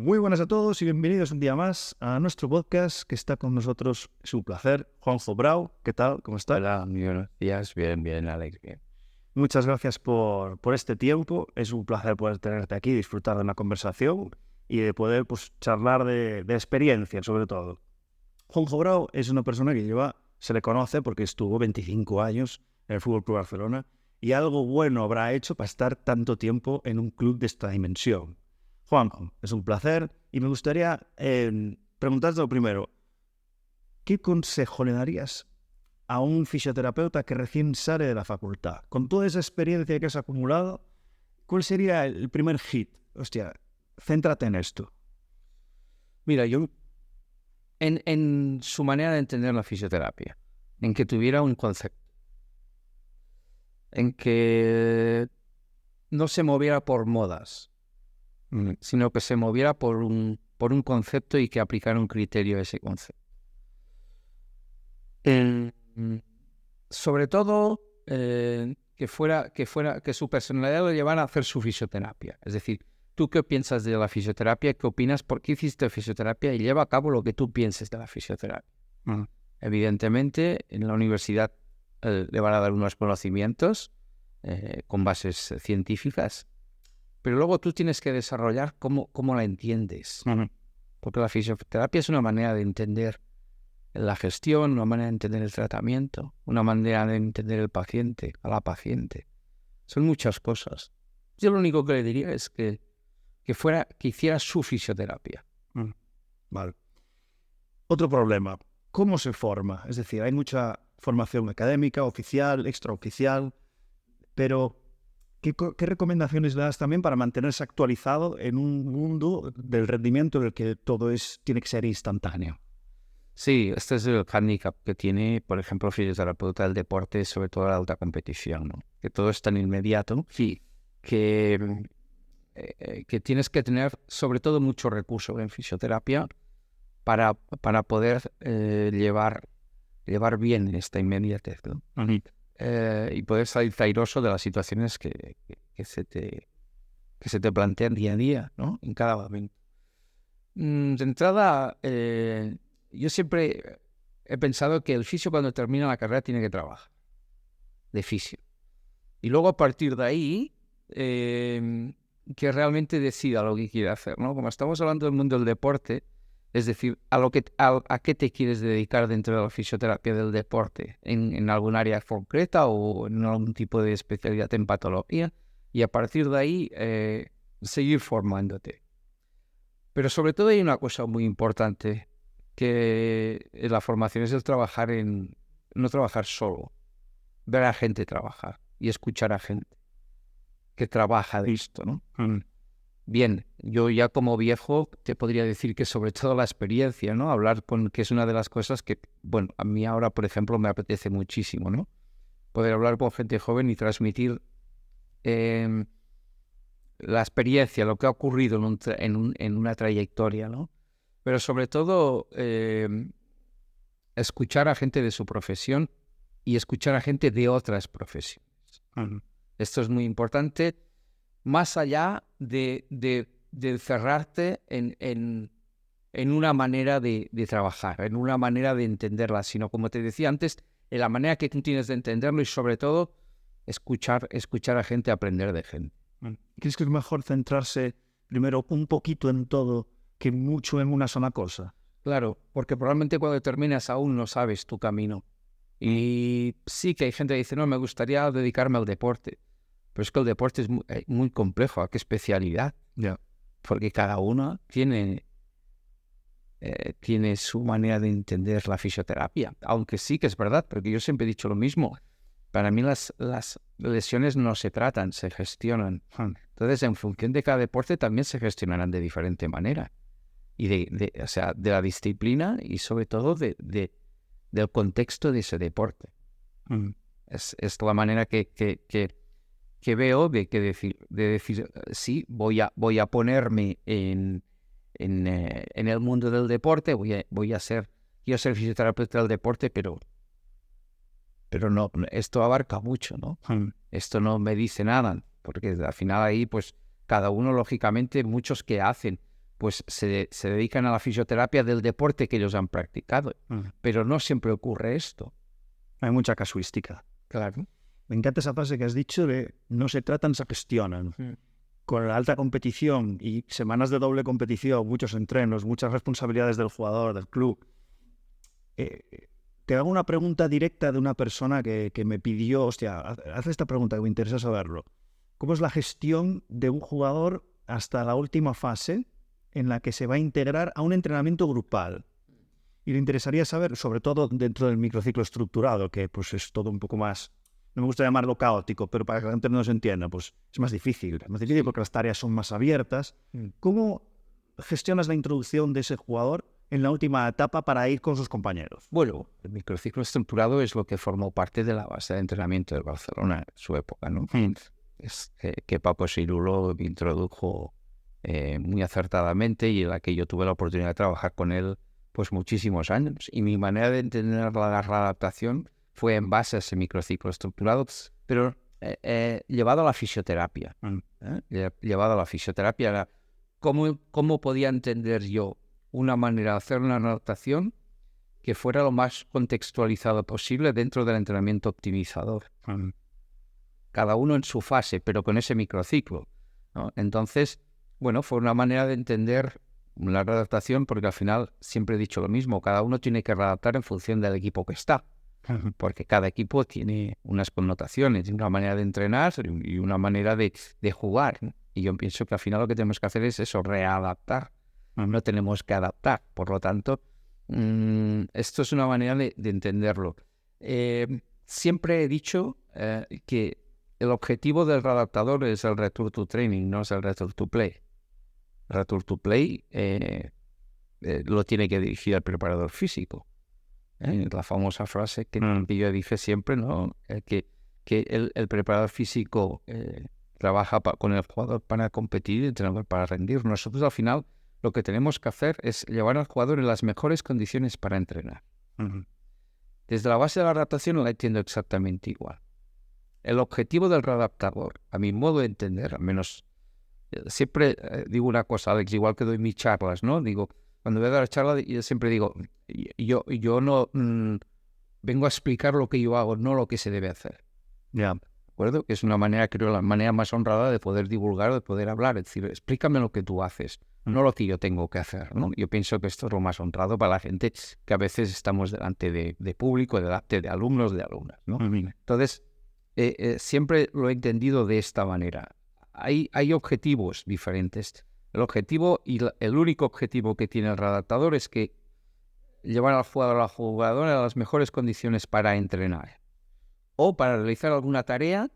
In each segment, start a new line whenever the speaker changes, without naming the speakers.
Muy buenas a todos y bienvenidos un día más a nuestro podcast que está con nosotros. Es un placer, Juanjo Brau. ¿Qué tal? ¿Cómo está?
Hola, muy buenos días. Bien, Alex, bien.
Muchas gracias por este tiempo. Es un placer poder tenerte aquí, disfrutar de una conversación y de poder charlar de experiencia, sobre todo. Juanjo Brau es una persona que se le conoce porque estuvo 25 años en el Fútbol Club Barcelona y algo bueno habrá hecho para estar tanto tiempo en un club de esta dimensión. Juanjo, es un placer y me gustaría preguntarte lo primero. ¿Qué consejo le darías a un fisioterapeuta que recién sale de la facultad? Con toda esa experiencia que has acumulado, ¿cuál sería el primer hit? Hostia, céntrate en esto.
Mira, yo en su manera de entender la fisioterapia, en que tuviera un concepto, en que no se moviera por modas, sino que se moviera por un concepto y que aplicara un criterio a ese concepto. Sobre todo, que su personalidad lo llevara a hacer su fisioterapia. Es decir, ¿tú qué piensas de la fisioterapia? ¿Qué opinas? ¿Por qué hiciste fisioterapia? Y lleva a cabo lo que tú pienses de la fisioterapia. Evidentemente, en la universidad le van a dar unos conocimientos con bases científicas, pero luego tú tienes que desarrollar cómo la entiendes. Porque la fisioterapia es una manera de entender la gestión, una manera de entender el tratamiento, una manera de entender el paciente, a la paciente. Son muchas cosas. Yo lo único que le diría es que hiciera su fisioterapia.
Vale. Otro problema, ¿cómo se forma? Es decir, hay mucha formación académica, oficial, extraoficial, pero ¿qué recomendaciones le das también para mantenerse actualizado en un mundo del rendimiento en el que todo tiene que ser instantáneo?
Sí, este es el hándicap que tiene, por ejemplo, el fisioterapeuta del deporte, sobre todo la alta competición, ¿no? Que todo es tan inmediato, sí, que tienes que tener, sobre todo, mucho recurso en fisioterapia para poder llevar bien esta inmediatez, ¿no? Y poder salir airoso de las situaciones que se te plantean día a día, ¿no? En cada momento. De entrada, yo siempre he pensado que el fisio cuando termina la carrera tiene que trabajar de fisio. Y luego a partir de ahí, que realmente decida lo que quiere hacer, ¿no? Como estamos hablando del mundo del deporte, es decir, a qué te quieres dedicar dentro de la fisioterapia del deporte, en algún área concreta o en algún tipo de especialidad en patología, y a partir de ahí seguir formándote. Pero sobre todo hay una cosa muy importante, que en la formación es el no trabajar solo, ver a gente trabajar y escuchar a gente que trabaja de esto, ¿no? Bien, yo ya como viejo te podría decir que sobre todo la experiencia, ¿no? Que es una de las cosas que, bueno, a mí ahora, por ejemplo, me apetece muchísimo, ¿no? Poder hablar con gente joven y transmitir la experiencia, lo que ha ocurrido en una trayectoria, ¿no? Pero sobre todo escuchar a gente de su profesión y escuchar a gente de otras profesiones. Esto es muy importante, más allá de cerrarte en una manera de trabajar, en una manera de entenderla, sino, como te decía antes, en la manera que tú tienes de entenderlo y, sobre todo, escuchar a gente, aprender de gente.
¿Crees que es mejor centrarse primero un poquito en todo que mucho en una sola cosa?
Claro, porque probablemente cuando terminas aún no sabes tu camino. Y sí que hay gente que dice, no, me gustaría dedicarme al deporte. Pero es que el deporte es muy complejo. ¿A qué especialidad?
Yeah.
Porque cada uno tiene su manera de entender la fisioterapia. Aunque sí que es verdad, porque yo siempre he dicho lo mismo. Para mí las lesiones no se tratan, se gestionan. Entonces, en función de cada deporte también se gestionarán de diferente manera. Y de la disciplina y sobre todo del contexto de ese deporte. Es la manera que veo de decir sí, voy a ponerme en el mundo del deporte, quiero ser fisioterapeuta del deporte, pero no, esto abarca mucho, ¿no? Esto no me dice nada, porque al final ahí, pues, cada uno, lógicamente, muchos que hacen pues se dedican a la fisioterapia del deporte que ellos han practicado. Pero no siempre ocurre esto.
Hay mucha casuística.
Claro.
Me encanta esa frase que has dicho de no se tratan, se gestionan. Con la alta competición y semanas de doble competición, muchos entrenos, muchas responsabilidades del jugador, del club. Te hago una pregunta directa de una persona que me pidió, hostia, haz esta pregunta que me interesa saberlo. ¿Cómo es la gestión de un jugador hasta la última fase en la que se va a integrar a un entrenamiento grupal? Y le interesaría saber, sobre todo dentro del microciclo estructurado, que pues es todo un poco más, no me gusta llamarlo caótico, pero para que la gente no se entienda, pues es más difícil. Es más difícil porque las tareas son más abiertas. ¿Cómo gestionas la introducción de ese jugador en la última etapa para ir con sus compañeros?
Bueno, el microciclo estructurado es lo que formó parte de la base de entrenamiento del Barcelona en su época, ¿no? Es que Papo Cirulo introdujo muy acertadamente y en la que yo tuve la oportunidad de trabajar con él pues muchísimos años. Y mi manera de entender la adaptación fue en base a ese microciclo estructurado, pero llevado a la fisioterapia. Llevado a la fisioterapia. ¿Cómo podía entender yo una manera de hacer una adaptación que fuera lo más contextualizado posible dentro del entrenamiento optimizador? Cada uno en su fase, pero con ese microciclo, ¿no? Entonces, bueno, fue una manera de entender la adaptación, porque al final siempre he dicho lo mismo, cada uno tiene que adaptar en función del equipo que está, porque cada equipo tiene unas connotaciones, una manera de entrenar y una manera de jugar, ¿no? Y yo pienso que al final lo que tenemos que hacer es eso, readaptar, no tenemos que adaptar, por lo tanto, esto es una manera de entenderlo. Siempre he dicho que el objetivo del readaptador es el return to training, no es el return to play. Return to play lo tiene que dirigir el preparador físico. La famosa frase que yo dije siempre, ¿no? Que el preparador físico trabaja con el jugador para competir y el entrenador para rendir. Nosotros al final lo que tenemos que hacer es llevar al jugador en las mejores condiciones para entrenar. Desde la base de la adaptación la entiendo exactamente igual. El objetivo del readaptador, a mi modo de entender, al menos siempre digo una cosa, Alex, igual que doy mis charlas, ¿no? Digo, cuando voy a dar charla, yo siempre digo, yo no vengo a explicar lo que yo hago, no lo que se debe hacer.
Ya.
¿De acuerdo? Que es una manera, creo, la manera más honrada de poder divulgar, de poder hablar. Es decir, explícame lo que tú haces, no lo que yo tengo que hacer, ¿no? Yo pienso que esto es lo más honrado para la gente que a veces estamos delante de público, delante de alumnos, de alumnas, ¿no? Entonces, siempre lo he entendido de esta manera. Hay objetivos diferentes. El objetivo y el único objetivo que tiene el readaptador es que llevar al jugador o a la jugadora a las mejores condiciones para entrenar o para realizar alguna tarea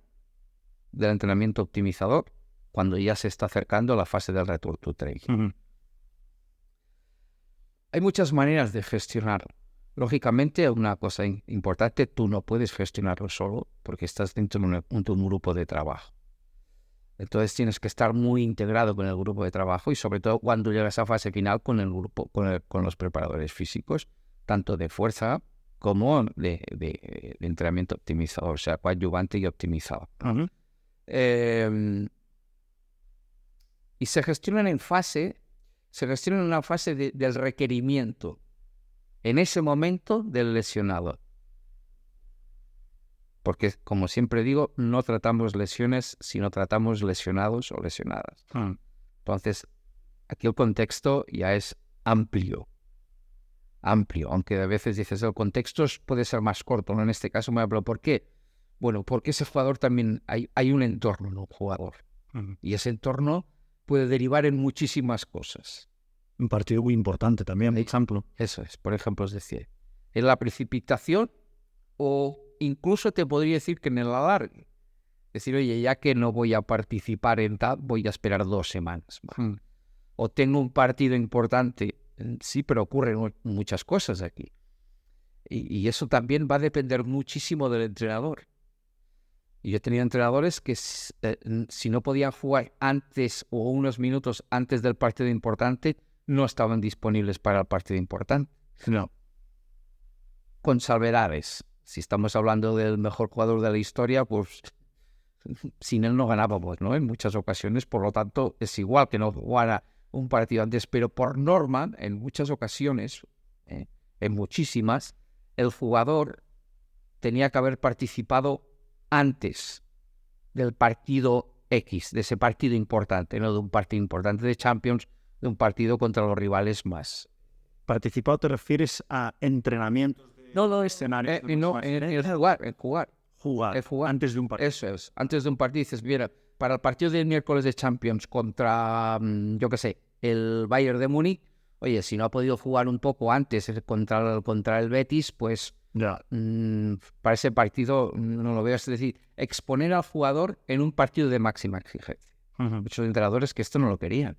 del entrenamiento optimizador cuando ya se está acercando a la fase del return to training. Hay muchas maneras de gestionarlo. Lógicamente, una cosa importante, tú no puedes gestionarlo solo porque estás dentro de un grupo de trabajo. Entonces tienes que estar muy integrado con el grupo de trabajo y sobre todo cuando llegas a fase final con el grupo, con los preparadores físicos, tanto de fuerza como de entrenamiento optimizado, o sea, coadyuvante y optimizado. Y se gestionan en una fase del requerimiento en ese momento del lesionado. Porque, como siempre digo, no tratamos lesiones, sino tratamos lesionados o lesionadas. Entonces, aquí el contexto ya es amplio, aunque a veces dices el contexto puede ser más corto, ¿no? En este caso me hablo, ¿por qué? Bueno, porque ese jugador también, hay un entorno en un jugador, y ese entorno puede derivar en muchísimas cosas.
Un partido muy importante también, por ejemplo.
Eso es, por ejemplo, es decir, en la precipitación o incluso te podría decir que en el alargue. Decir, oye, ya que no voy a participar en tal, voy a esperar 2 semanas. O tengo un partido importante. Sí, pero ocurren muchas cosas aquí. Y eso también va a depender muchísimo del entrenador. Y yo he tenido entrenadores que si no podían jugar antes o unos minutos antes del partido importante, no estaban disponibles para el partido importante.
No.
Con salvedades. Si estamos hablando del mejor jugador de la historia, pues sin él no ganábamos, ¿no? En muchas ocasiones, por lo tanto, es igual que no jugara un partido antes, pero por norma, en muchas ocasiones, en muchísimas, el jugador tenía que haber participado antes del partido X, de ese partido importante, no de un partido importante de Champions, de un partido contra los rivales más.
¿Participado te refieres a entrenamientos?
No,
escenarios.
en jugar.
Jugar antes de un partido.
Eso es, antes de un partido dices, mira, para el partido del miércoles de Champions contra, yo qué sé, el Bayern de Múnich, oye, si no ha podido jugar un poco antes contra el Betis, pues para ese partido no lo veo. Es decir, exponer al jugador en un partido de máxima exigencia. Muchos entrenadores que esto no lo querían.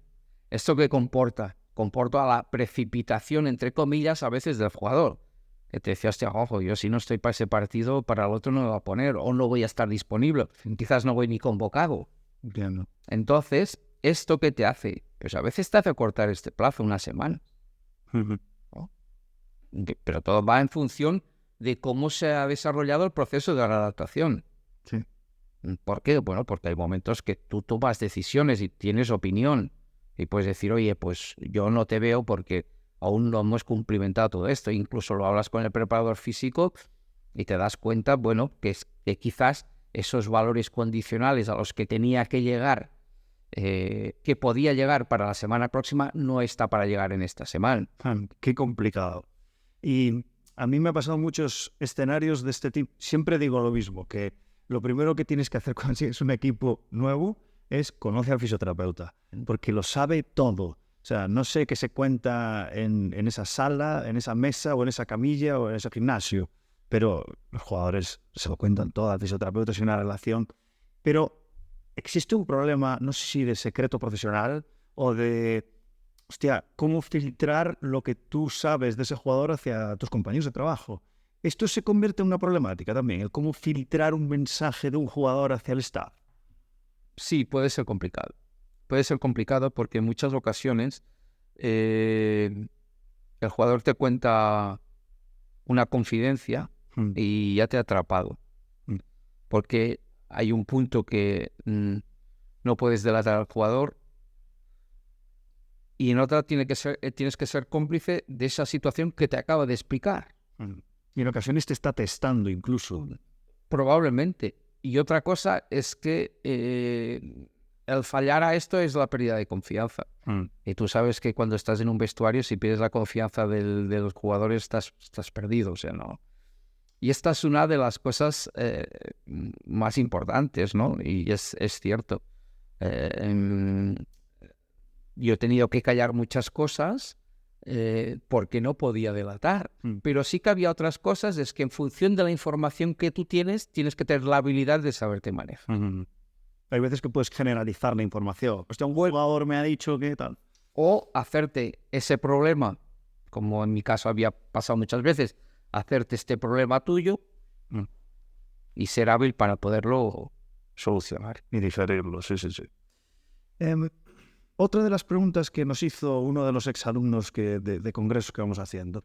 ¿Esto qué comporta? Comporta la precipitación, entre comillas, a veces del jugador. Que te decía, hostia, ojo, yo si no estoy para ese partido, para el otro no me va a poner, o no voy a estar disponible, quizás no voy ni convocado.
Entiendo.
Entonces, ¿esto qué te hace? Pues a veces te hace cortar este plazo una semana. ¿No? Pero todo va en función de cómo se ha desarrollado el proceso de la adaptación.
Sí.
¿Por qué? Bueno, porque hay momentos que tú tomas decisiones y tienes opinión y puedes decir, oye, pues yo no te veo porque aún no hemos cumplimentado todo esto. Incluso lo hablas con el preparador físico y te das cuenta, bueno, que quizás esos valores condicionales a los que tenía que llegar, que podía llegar para la semana próxima, no está para llegar en esta semana.
Qué complicado. Y a mí me ha pasado muchos escenarios de este tipo. Siempre digo lo mismo, que lo primero que tienes que hacer cuando tienes un equipo nuevo es conocer al fisioterapeuta, porque lo sabe todo. O sea, no sé qué se cuenta en esa sala, en esa mesa, o en esa camilla, o en ese gimnasio, pero los jugadores se lo cuentan todo al fisioterapeuta, es una relación. Pero existe un problema, no sé si de secreto profesional o de, hostia, cómo filtrar lo que tú sabes de ese jugador hacia tus compañeros de trabajo. Esto se convierte en una problemática también, el cómo filtrar un mensaje de un jugador hacia el staff.
Sí, puede ser complicado. Puede ser complicado porque en muchas ocasiones el jugador te cuenta una confidencia y ya te ha atrapado. Porque hay un punto que no puedes delatar al jugador y en otra tienes que ser cómplice de esa situación que te acaba de explicar.
Y en ocasiones te está testando incluso.
Probablemente. Y otra cosa es que el fallar a esto es la pérdida de confianza. Y tú sabes que cuando estás en un vestuario, si pierdes la confianza de los jugadores, estás perdido. O sea, no. Y esta es una de las cosas más importantes, ¿no? Y es cierto. Yo he tenido que callar muchas cosas porque no podía delatar. Pero sí que había otras cosas, es que en función de la información que tú tienes que tener la habilidad de saberte manejar.
Hay veces que puedes generalizar la información. Hostia, un jugador me ha dicho que tal.
O hacerte ese problema, como en mi caso había pasado muchas veces, hacerte este problema tuyo y ser hábil para poderlo solucionar.
Y diferirlo, sí. Otra de las preguntas que nos hizo uno de los exalumnos de congresos que vamos haciendo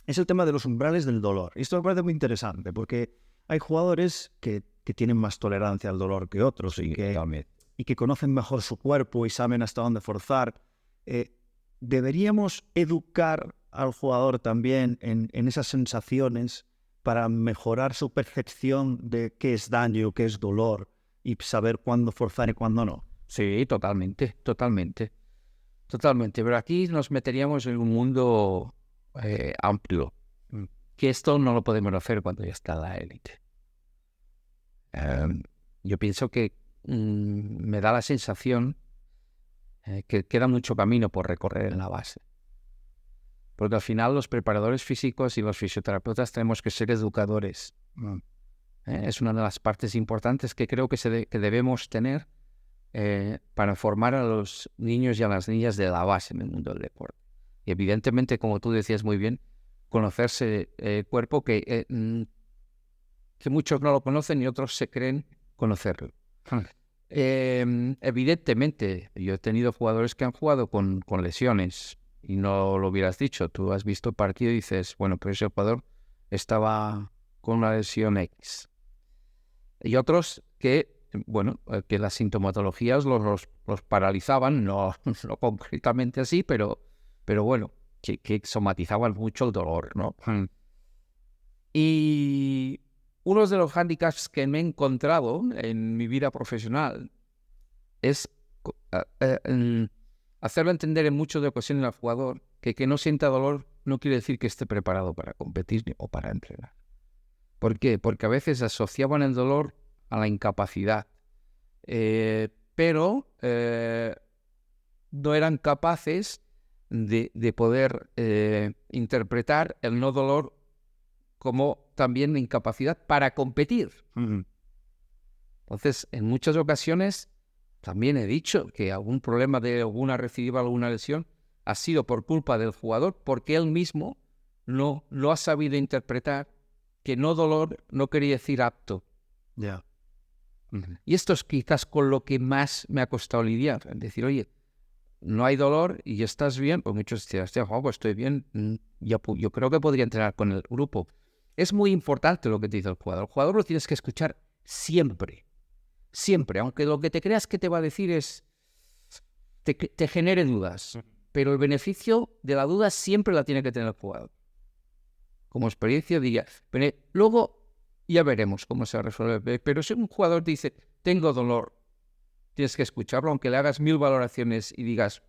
es el tema de los umbrales del dolor. Y esto me parece muy interesante porque hay jugadores que tienen más tolerancia al dolor que otros y que conocen mejor su cuerpo y saben hasta dónde forzar. ¿Deberíamos educar al jugador también en esas sensaciones para mejorar su percepción de qué es daño, qué es dolor y saber cuándo forzar y cuándo no?
Sí, totalmente. Pero aquí nos meteríamos en un mundo amplio, que esto no lo podemos hacer cuando ya está la élite. Yo pienso que me da la sensación que queda mucho camino por recorrer en la base. Porque al final los preparadores físicos y los fisioterapeutas tenemos que ser educadores. Es una de las partes importantes que creo que debemos tener para formar a los niños y a las niñas de la base en el mundo del deporte. Y evidentemente, como tú decías muy bien, conocerse el cuerpo que muchos no lo conocen y otros se creen conocerlo. Evidentemente, yo he tenido jugadores que han jugado con lesiones y no lo hubieras dicho. Tú has visto el partido y dices, bueno, pues ese jugador estaba con una lesión X. Y otros que bueno, que las sintomatologías los paralizaban, no, no concretamente así, pero bueno, que somatizaban mucho el dolor, ¿no? Y uno de los hándicaps que me he encontrado en mi vida profesional es hacerlo entender en muchas ocasiones al jugador que no sienta dolor no quiere decir que esté preparado para competir o para entrenar. ¿Por qué? Porque a veces asociaban el dolor a la incapacidad, pero no eran capaces de poder interpretar el no dolor como también incapacidad para competir. Entonces, en muchas ocasiones también he dicho que algún problema de alguna recidiva, alguna lesión, ha sido por culpa del jugador porque él mismo no lo ha sabido interpretar, que no dolor no quería decir apto.
Ya.
Y esto es quizás con lo que más me ha costado lidiar. Es decir, oye, no hay dolor y estás bien, pues muchos dicen, pues estoy bien, yo creo que podría entrenar con el grupo. Es muy importante lo que te dice el jugador. El jugador lo tienes que escuchar siempre. Siempre, aunque lo que te creas que te va a decir te genere dudas, pero el beneficio de la duda siempre la tiene que tener el jugador. Como experiencia diría, pero luego ya veremos cómo se resuelve. Pero si un jugador dice, tengo dolor, tienes que escucharlo, aunque le hagas 1000 valoraciones y digas,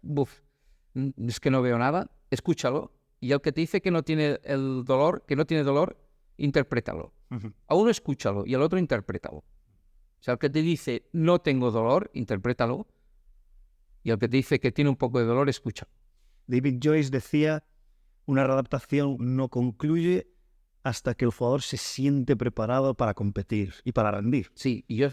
es que no veo nada, escúchalo. Y el que te dice que no tiene el dolor, que no tiene dolor, interprétalo. A uno escúchalo y al otro interprétalo. O sea, el que te dice no tengo dolor, interprétalo. Y el que te dice que tiene un poco de dolor, escucha.
David Joyce decía, una readaptación no concluye hasta que el jugador se siente preparado para competir y para rendir.
Sí, y yo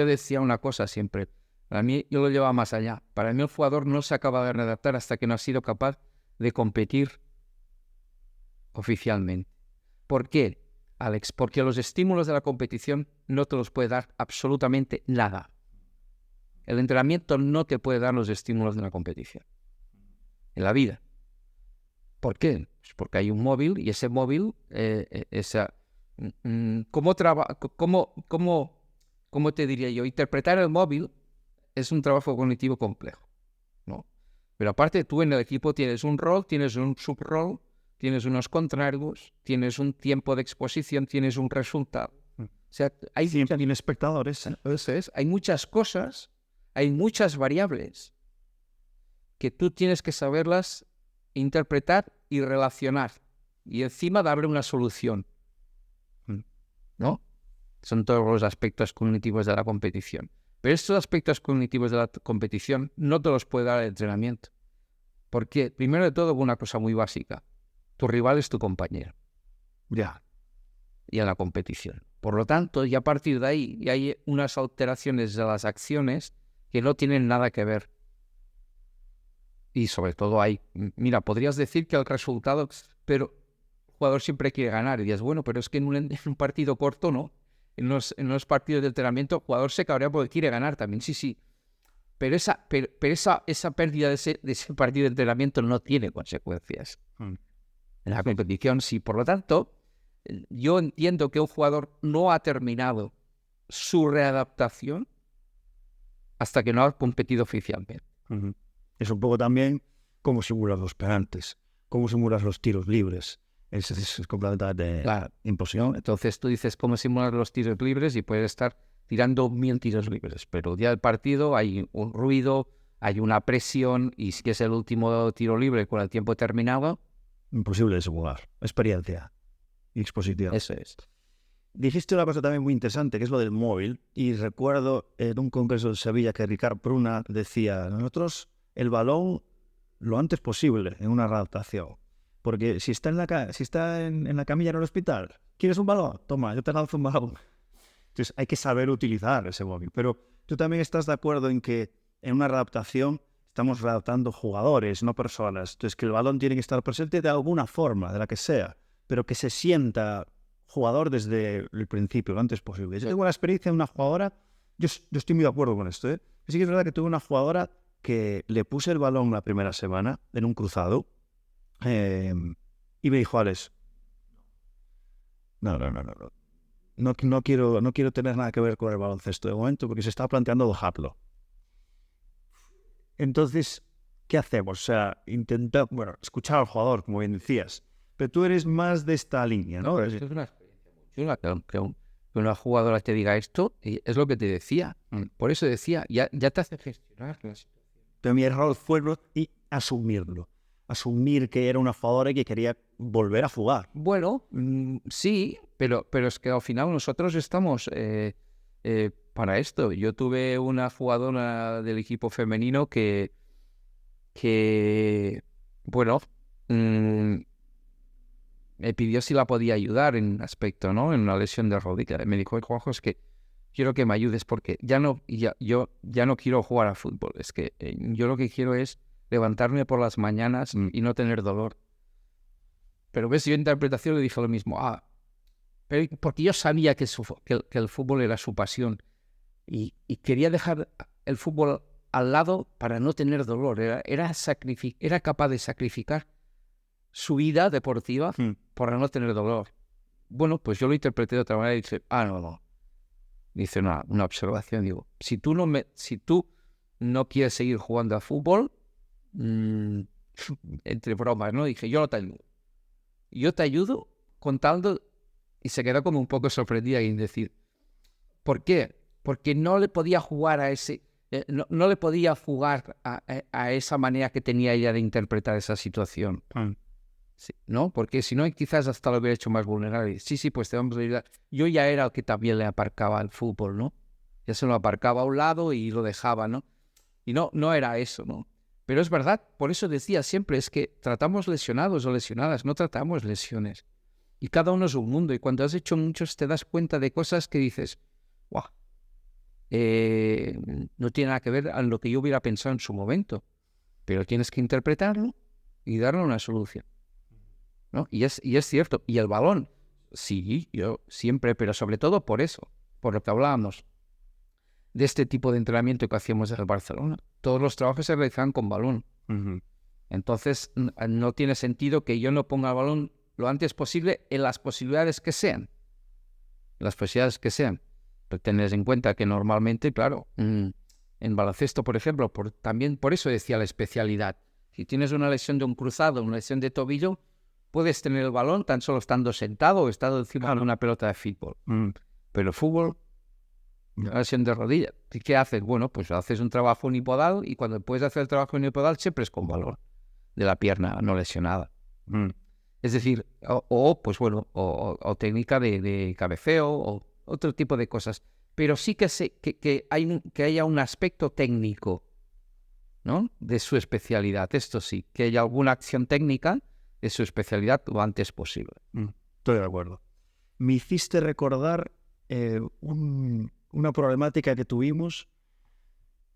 decía una cosa siempre. Para mí, yo lo llevaba más allá. Para mí el jugador no se acaba de readaptar hasta que no ha sido capaz de competir oficialmente. ¿Por qué, Alex? Porque los estímulos de la competición no te los puede dar absolutamente nada. El entrenamiento no te puede dar los estímulos de la competición. En la vida. ¿Por qué? Pues porque hay un móvil y ese móvil, ¿cómo te diría yo? Interpretar el móvil es un trabajo cognitivo complejo, ¿no? Pero aparte tú en el equipo tienes un rol, tienes un subrol, tienes unos contrarios, tienes un tiempo de exposición, tienes un resultado. O sea,
siempre hay espectadores.
Entonces, hay muchas cosas, hay muchas variables que tú tienes que saberlas interpretar y relacionar y encima darle una solución, ¿no? Son todos los aspectos cognitivos de la competición. Pero estos aspectos cognitivos de la competición no te los puede dar el entrenamiento. Porque, primero de todo, una cosa muy básica. Tu rival es tu compañero.
Ya.
Y en la competición. Por lo tanto, y a partir de ahí, y hay unas alteraciones de las acciones que no tienen nada que ver. Y sobre todo mira, podrías decir que el resultado, pero el jugador siempre quiere ganar. Y dices, bueno, pero es que en un partido corto, ¿no? En los partidos de entrenamiento, el jugador se cabrea porque quiere ganar también, sí. Pero esa pérdida de ese partido de entrenamiento no tiene consecuencias. En la competición sí. Por lo tanto, yo entiendo que un jugador no ha terminado su readaptación hasta que no ha competido oficialmente.
Es un poco también cómo simulas los penaltis, cómo simulas los tiros libres. Es completamente imposible.
Entonces tú dices cómo simular los tiros libres y puedes estar tirando 1000 tiros libres, pero el día del partido hay un ruido, hay una presión y si es el último tiro libre con el tiempo terminado...
Imposible de simular. Experiencia y exposición.
Eso es.
Dijiste una cosa también muy interesante, que es lo del móvil, y recuerdo en un congreso en Sevilla que Ricard Pruna decía, nosotros el balón lo antes posible en una readaptación, porque si está en la camilla en el hospital, ¿quieres un balón? Toma, yo te lanzo un balón. Entonces hay que saber utilizar ese móvil, pero tú también estás de acuerdo en que en una readaptación estamos readaptando jugadores, no personas, entonces que el balón tiene que estar presente de alguna forma, de la que sea, pero que se sienta jugador desde el principio, lo antes posible. Yo tengo la experiencia de una jugadora, yo estoy muy de acuerdo con esto, sí que es verdad que tuve una jugadora que le puse el balón la primera semana en un cruzado y me dijo, Alex, no. no quiero tener nada que ver con el baloncesto de momento porque se está planteando dejarlo. Entonces, ¿qué hacemos? O sea, intentar, bueno, escuchar al jugador, como bien decías, pero tú eres más de esta línea, ¿no?
Esto es una experiencia muy chula, que una jugadora te diga esto, y es lo que te decía. Por eso decía, ya te hace gestionar la situación.
Pero mi error fue asumirlo. Asumir que era una jugadora que quería volver a jugar.
Bueno, sí, pero es que al final nosotros estamos para esto. Yo tuve una jugadora del equipo femenino que bueno, me pidió si la podía ayudar en un aspecto, ¿no? En una lesión de rodilla. Me dijo, Juanjo, es que quiero que me ayudes porque yo ya no quiero jugar al fútbol. Es que yo lo que quiero es levantarme por las mañanas y no tener dolor. Pero ves, yo en interpretación le dije lo mismo. Pero porque yo sabía que el fútbol era su pasión y quería dejar el fútbol al lado para no tener dolor. Era capaz de sacrificar su vida deportiva para no tener dolor. Bueno, pues yo lo interpreté de otra manera y dice, no. Dice una observación, digo, si tú no quieres seguir jugando a fútbol, entre bromas, ¿no? Dije, yo no te ayudo. Yo te ayudo contando, y se quedó como un poco sorprendida en decir, ¿por qué? Porque no le podía jugar a ese, no le podía jugar a esa manera que tenía ella de interpretar esa situación. Sí, ¿no? Porque si no, quizás hasta lo hubiera hecho más vulnerable. Sí, pues te vamos a ayudar. Yo ya era el que también le aparcaba al fútbol, ¿no? Ya se lo aparcaba a un lado y lo dejaba, ¿no? Y no era eso, ¿no? Pero es verdad, por eso decía siempre, es que tratamos lesionados o lesionadas, no tratamos lesiones. Y cada uno es un mundo. Y cuando has hecho muchos te das cuenta de cosas que dices, ¡guau! No tiene nada que ver a lo que yo hubiera pensado en su momento. Pero tienes que interpretarlo y darle una solución, ¿no? Y es cierto. Y el balón, sí, yo siempre, pero sobre todo por eso, por lo que hablábamos de este tipo de entrenamiento que hacíamos en el Barcelona. Todos los trabajos se realizaban con balón. Entonces, no tiene sentido que yo no ponga el balón lo antes posible en las posibilidades que sean. Pero tenés en cuenta que normalmente, claro, en baloncesto, por ejemplo, también por eso decía la especialidad. Si tienes una lesión de un cruzado, una lesión de tobillo, puedes tener el balón tan solo estando sentado o estando encima de una pelota de fútbol. Pero el fútbol, una lesión de rodilla, ¿qué haces? Bueno, pues haces un trabajo unipodal y cuando puedes hacer el trabajo unipodal siempre es con balón de la pierna no lesionada. Es decir, pues bueno, o técnica de cabeceo o otro tipo de cosas. Pero sí que haya un aspecto técnico, ¿no? De su especialidad. Esto sí, que haya alguna acción técnica de su especialidad lo antes posible.
Estoy de acuerdo. Me hiciste recordar una problemática que tuvimos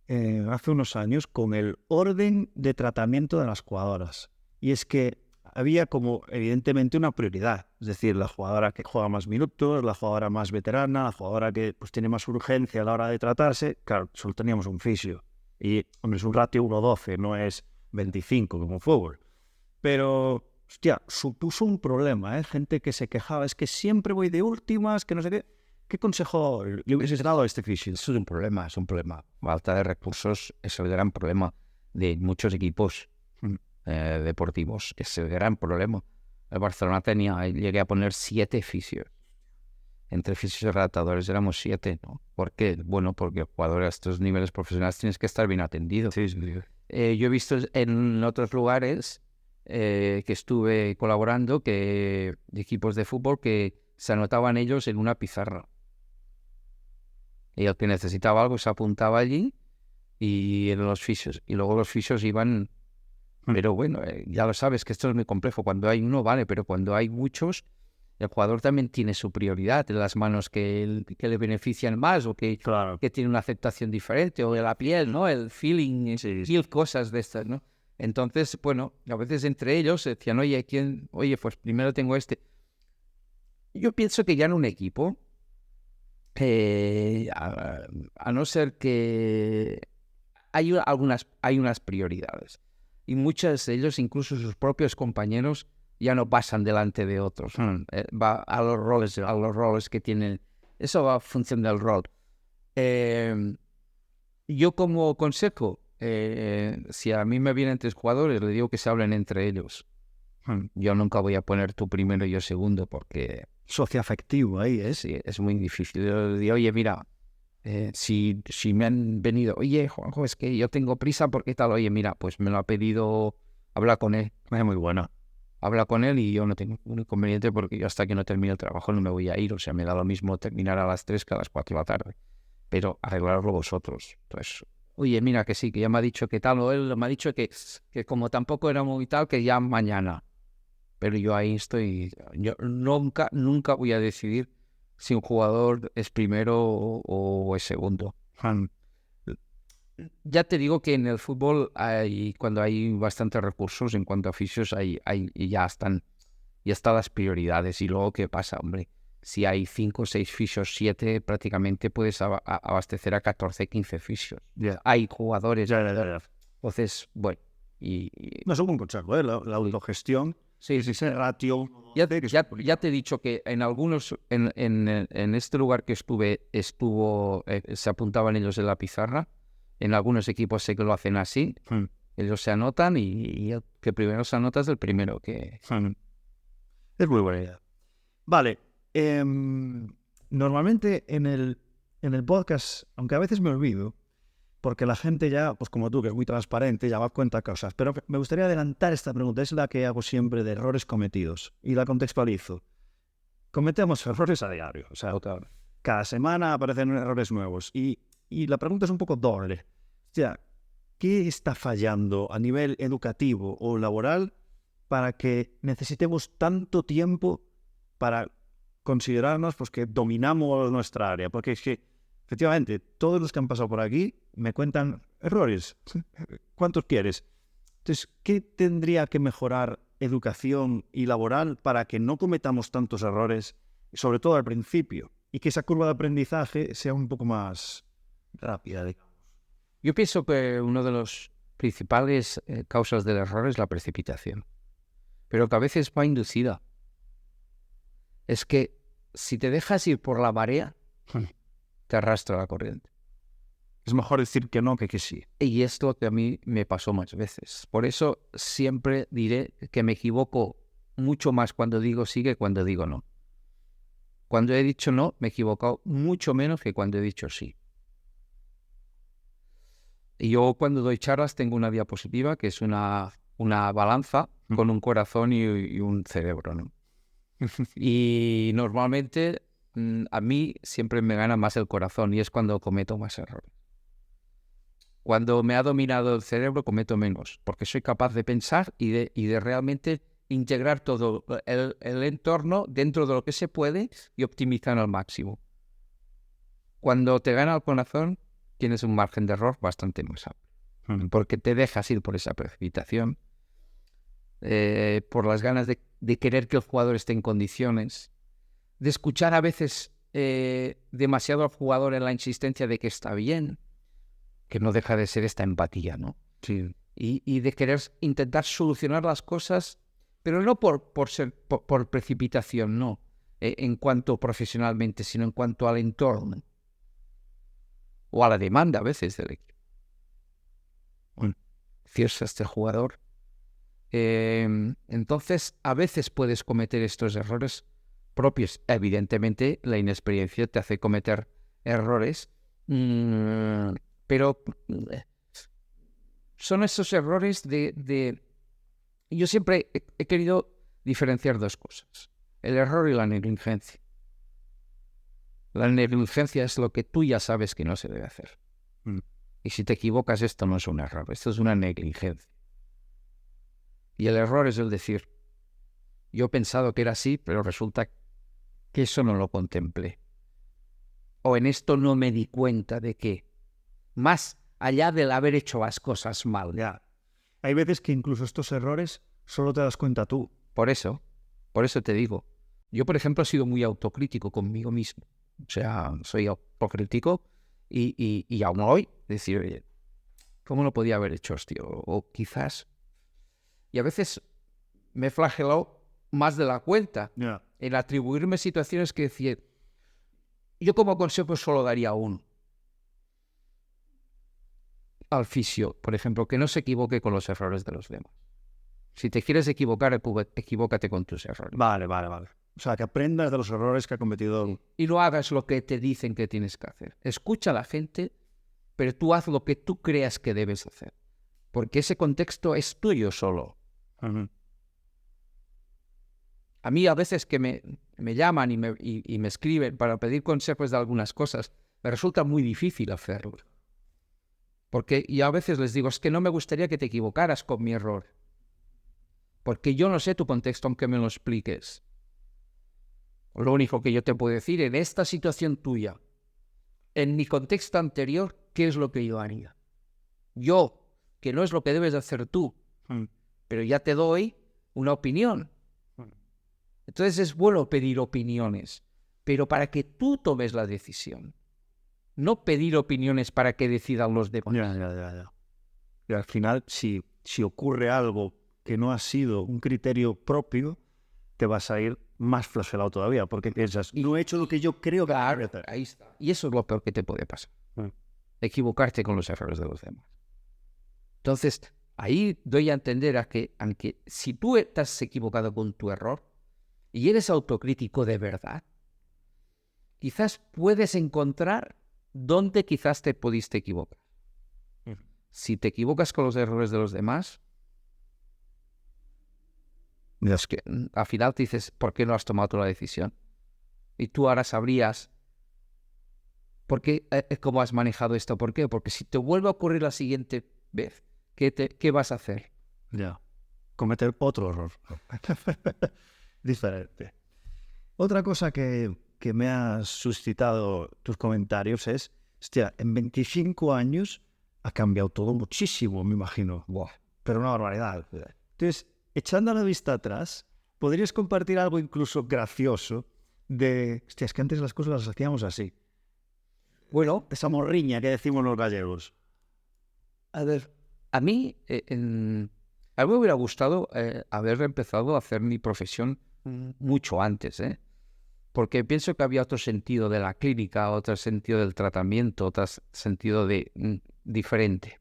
hace unos años con el orden de tratamiento de las jugadoras. Y es que había como evidentemente una prioridad. Es decir, la jugadora que juega más minutos, la jugadora más veterana, la jugadora que pues tiene más urgencia a la hora de tratarse. Claro, solo teníamos un fisio. Y, hombre, es un ratio 1:12, no es 25 como fútbol. Pero, hostia, supuso un problema, ¿eh? Gente que se quejaba, es que siempre voy de últimas, que no sé qué. ¿Qué consejo le hubieses dado a este fisio?
Eso es un problema. Falta de recursos es el gran problema de muchos equipos deportivos. Es el gran problema. El Barcelona llegué a poner 7 fisios. Entre fisios y redactadores éramos 7, ¿no? ¿Por qué? Bueno, porque jugadores a estos niveles profesionales tienes que estar bien atendido.
Sí.
Yo he visto en otros lugares que estuve colaborando de equipos de fútbol que se anotaban ellos en una pizarra. Y el que necesitaba algo se apuntaba allí y eran los fisios. Y luego los fisios iban... Pero bueno, ya lo sabes que esto es muy complejo. Cuando hay uno, vale, pero cuando hay muchos, el jugador también tiene su prioridad en las manos que le benefician más o que tiene una aceptación diferente, o de la piel, ¿no? El feeling, mil cosas de estas, ¿no? Entonces, bueno, a veces entre ellos decían, oye, pues primero tengo este. Yo pienso que ya en un equipo, a no ser que hay unas prioridades. Y muchos de ellos, incluso sus propios compañeros, ya no pasan delante de otros. Va a los roles que tienen. Eso va a función del rol. Yo como consejo, si a mí me vienen 3 jugadores, le digo que se hablen entre ellos. Yo nunca voy a poner tú primero y yo segundo porque...
Socioafectivo ahí, ¿eh?
Sí, es muy difícil. Yo le digo, oye, mira, si me han venido, oye, Juanjo, es que yo tengo prisa porque tal, oye, mira, pues me lo ha pedido, habla con él.
Es muy bueno.
Habla con él y yo no tengo ningún inconveniente porque yo hasta que no termine el trabajo no me voy a ir. O sea, me da lo mismo terminar a las 3 que a las 4 de la tarde. Pero arreglarlo vosotros. Entonces, oye, mira que sí, que ya me ha dicho que tal, o él me ha dicho que como tampoco era muy tal, que ya mañana. Pero yo ahí estoy, yo nunca voy a decidir si un jugador es primero o es segundo. Ya te digo que en el fútbol cuando hay bastantes recursos en cuanto a fisios, ya están las prioridades. Y luego, ¿qué pasa, hombre? Si hay 5, 6 fisios, 7, prácticamente puedes abastecer a 14, 15 fisios.
Yeah.
Hay jugadores.
Ya.
Entonces, bueno.
No es un buen consejo, ¿eh? La autogestión.
Sí.
Ese ratio.
Ya te he dicho que en algunos, en este lugar que estuvo, se apuntaban ellos en la pizarra. En algunos equipos sé que lo hacen así. Ellos se anotan y el que primero se anota es el primero que...
Es muy buena idea. Vale. Normalmente en el podcast, aunque a veces me olvido, porque la gente ya, pues como tú, que es muy transparente, ya va a cuenta cosas. Pero me gustaría adelantar esta pregunta, es la que hago siempre de errores cometidos. Y la contextualizo. Cometemos errores a diario. O sea, cada semana aparecen errores nuevos. Y la pregunta es un poco doble. O sea, ¿qué está fallando a nivel educativo o laboral para que necesitemos tanto tiempo para considerarnos pues, que dominamos nuestra área? Porque es que, efectivamente, todos los que han pasado por aquí me cuentan errores. ¿Cuántos quieres? Entonces, ¿qué tendría que mejorar educación y laboral para que no cometamos tantos errores, sobre todo al principio, y que esa curva de aprendizaje sea un poco más rápida, digamos?
Yo pienso que una de las principales causas del error es la precipitación, pero que a veces va inducida. Es que si te dejas ir por la marea, te arrastra la corriente.
Es mejor decir que no que sí.
Y esto que a mí me pasó más veces. Por eso siempre diré que me equivoco mucho más cuando digo sí que cuando digo no. Cuando he dicho no, me he equivocado mucho menos que cuando he dicho sí. Y yo cuando doy charlas tengo una diapositiva que es una balanza con un corazón y un cerebro, ¿no? Y normalmente a mí siempre me gana más el corazón y es cuando cometo más errores. Cuando me ha dominado el cerebro cometo menos, porque soy capaz de pensar y de realmente integrar todo el entorno dentro de lo que se puede y optimizar al máximo. Cuando te gana el corazón, tienes un margen de error bastante más amplio, porque te dejas ir por esa precipitación, por las ganas de querer que el jugador esté en condiciones, de escuchar a veces demasiado al jugador en la insistencia de que está bien, que no deja de ser esta empatía, ¿no?
Sí.
Y de querer intentar solucionar las cosas, pero no por precipitación, no, en cuanto profesionalmente, sino en cuanto al entorno o a la demanda a veces del equipo. Bueno, cierra este jugador. Entonces, a veces puedes cometer estos errores propios. Evidentemente, la inexperiencia te hace cometer errores, pero son esos errores de... Yo siempre he querido diferenciar dos cosas. El error y la negligencia. La negligencia es lo que tú ya sabes que no se debe hacer. Y si te equivocas, esto no es un error, esto es una negligencia. Y el error es el decir, yo he pensado que era así, pero resulta que eso no lo contemplé. O en esto no me di cuenta de que, más allá del haber hecho las cosas mal.
Ya. Hay veces que incluso estos errores solo te das cuenta tú.
Por eso te digo. Yo, por ejemplo, he sido muy autocrítico conmigo mismo. O sea, soy autocrítico y aún hoy decir, oye, ¿cómo lo podía haber hecho, tío? O quizás... Y a veces me he flagelado más de la cuenta, en atribuirme situaciones que decía, yo como consejo solo daría uno. Al fisio, por ejemplo, que no se equivoque con los errores de los demás. Si te quieres equivocar, equivócate con tus errores.
Vale. O sea, que aprendas de los errores que ha cometido.
Y no hagas lo que te dicen que tienes que hacer. Escucha a la gente, pero tú haz lo que tú creas que debes hacer. Porque ese contexto es tuyo solo.
Uh-huh.
A mí a veces que me llaman y me escriben para pedir consejos de algunas cosas, me resulta muy difícil hacerlo. Porque yo a veces les digo, es que no me gustaría que te equivocaras con mi error. Porque yo no sé tu contexto aunque me lo expliques. Lo único que yo te puedo decir, en esta situación tuya, en mi contexto anterior, ¿qué es lo que yo haría? Yo, que no es lo que debes de hacer tú, pero ya te doy una opinión. Entonces es bueno pedir opiniones, pero para que tú tomes la decisión. No pedir opiniones para que decidan los demás.
Ya. Y al final, si ocurre algo que no ha sido un criterio propio, te vas a ir más flagelado todavía, porque piensas, no he hecho lo que yo creo que
claro,
debe hacer.
Ahí está. Y eso es lo peor que te puede pasar. Equivocarte con los errores de los demás. Entonces, ahí doy a entender a que, aunque si tú estás equivocado con tu error y eres autocrítico de verdad, quizás puedes encontrar dónde quizás te pudiste equivocar. Si te equivocas con los errores de los demás, es que al final te dices, ¿por qué no has tomado tú la decisión? Y tú ahora sabrías por qué, cómo has manejado esto. ¿Por qué? Porque si te vuelve a ocurrir la siguiente vez, ¿qué vas a hacer?
Ya. Cometer otro error. Diferente. Otra cosa que me ha suscitado tus comentarios es, hostia, en 25 años ha cambiado todo muchísimo, me imagino.
Buah.
Pero una barbaridad. Entonces, echando la vista atrás, ¿podrías compartir algo incluso gracioso de, hostia, es que antes las cosas las hacíamos así?
Bueno,
Esa morriña que decimos los gallegos.
a ver, a mí me hubiera gustado haber empezado a hacer mi profesión mucho antes, porque pienso que había otro sentido de la clínica, otro sentido del tratamiento, otro sentido diferente.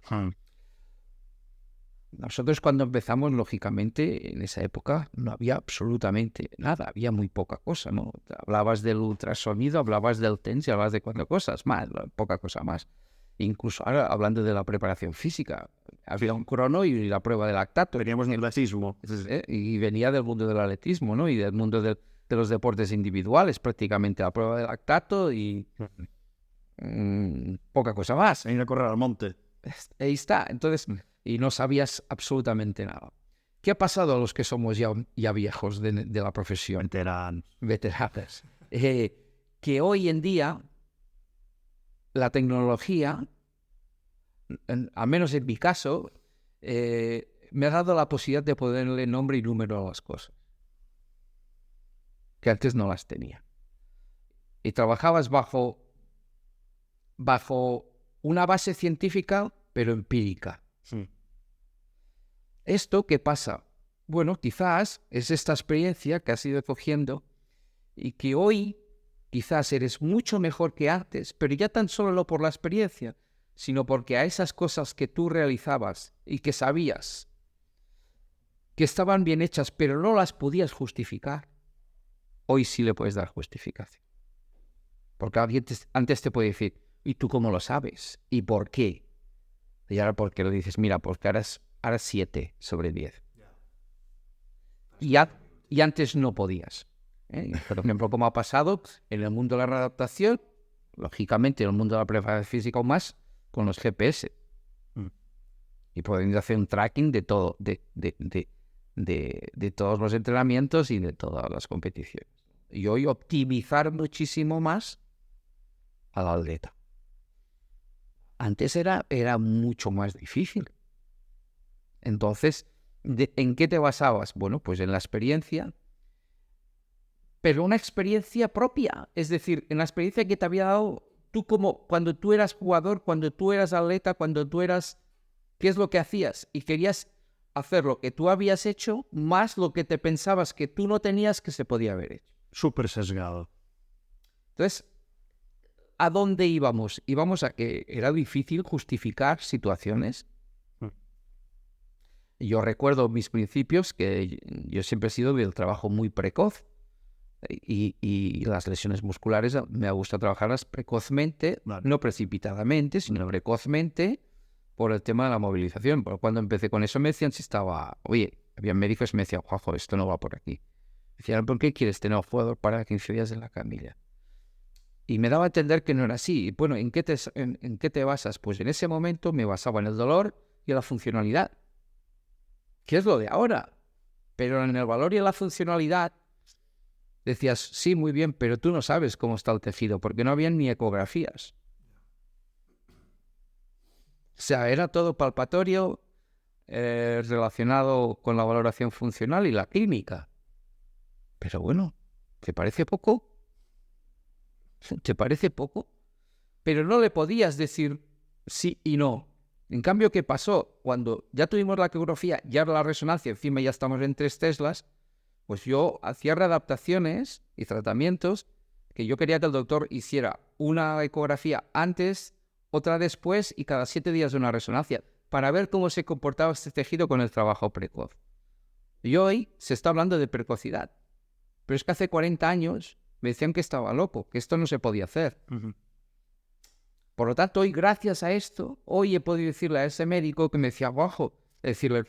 Nosotros cuando empezamos, lógicamente, en esa época no había absolutamente nada, había muy poca cosa, ¿no? Hablabas del ultrasonido, hablabas del TENS y hablabas de 4 cosas más, poca cosa más. Incluso ahora, hablando de la preparación física, había un crono y la prueba de lactato.
Veníamos del atletismo.
Y venía del mundo del atletismo, ¿no? Y del mundo de los deportes individuales, prácticamente la prueba de lactato y poca cosa más.
Ir a correr al monte.
Ahí está. Entonces, y no sabías absolutamente nada. ¿Qué ha pasado a los que somos ya viejos de la profesión? Veteranos. Que hoy en día la tecnología, al menos en mi caso, me ha dado la posibilidad de ponerle nombre y número a las cosas, que antes no las tenía. Y trabajabas bajo una base científica, pero empírica.
Sí.
¿Esto qué pasa? Bueno, quizás es esta experiencia que has ido cogiendo y que hoy quizás eres mucho mejor que antes, pero ya tan solo no por la experiencia, sino porque a esas cosas que tú realizabas y que sabías que estaban bien hechas, pero no las podías justificar, hoy sí le puedes dar justificación. Porque alguien antes te puede decir, ¿y tú cómo lo sabes? ¿Y por qué? Y ahora porque lo dices, mira, porque ahora es 7 sobre 10. Y antes no podías. Por ejemplo, como ha pasado en el mundo de la readaptación, lógicamente en el mundo de la preparación física aún más, con los GPS. Y pueden hacer un tracking de todo, de todos los entrenamientos y de todas las competiciones. Y hoy optimizar muchísimo más al atleta. Antes era mucho más difícil. Entonces, ¿en qué te basabas? Bueno, pues en la experiencia, pero una experiencia propia. Es decir, en la experiencia que te había dado tú como cuando tú eras jugador, cuando tú eras atleta, cuando tú eras... ¿Qué es lo que hacías? Y querías hacer lo que tú habías hecho más lo que te pensabas que tú no tenías que se podía haber hecho.
Súper sesgado.
Entonces, ¿a dónde íbamos? Íbamos a que era difícil justificar situaciones. Yo recuerdo mis principios, que yo siempre he sido del trabajo muy precoz y las lesiones musculares me gusta trabajarlas precozmente,
Vale.
no precipitadamente, sino precozmente por el tema de la movilización. Pero cuando empecé con eso me decían si estaba... Oye, había médicos que me decían, Juanjo, esto no va por aquí. Me decían, ¿por qué quieres tener un jugador para 15 días en la camilla? Y me daba a entender que no era así. Bueno, ¿en qué te basas? Pues en ese momento me basaba en el dolor y en la funcionalidad, que es lo de ahora. Pero en el valor y en la funcionalidad decías, sí, muy bien, pero tú no sabes cómo está el tejido, porque no habían ni ecografías. O sea, era todo palpatorio, relacionado con la valoración funcional y la clínica. Pero bueno, ¿te parece poco? ¿Te parece poco? Pero no le podías decir sí y no. En cambio, ¿qué pasó? Cuando ya tuvimos la ecografía, ya la resonancia, encima ya estamos en 3 teslas, pues yo hacía readaptaciones y tratamientos que yo quería que el doctor hiciera una ecografía antes, otra después y cada 7 días una resonancia para ver cómo se comportaba este tejido con el trabajo precoz. Y hoy se está hablando de precocidad. Pero es que hace 40 años me decían que estaba loco, que esto no se podía hacer. Por lo tanto, hoy, gracias a esto, hoy he podido decirle a ese médico que me decía, guajo, decirle,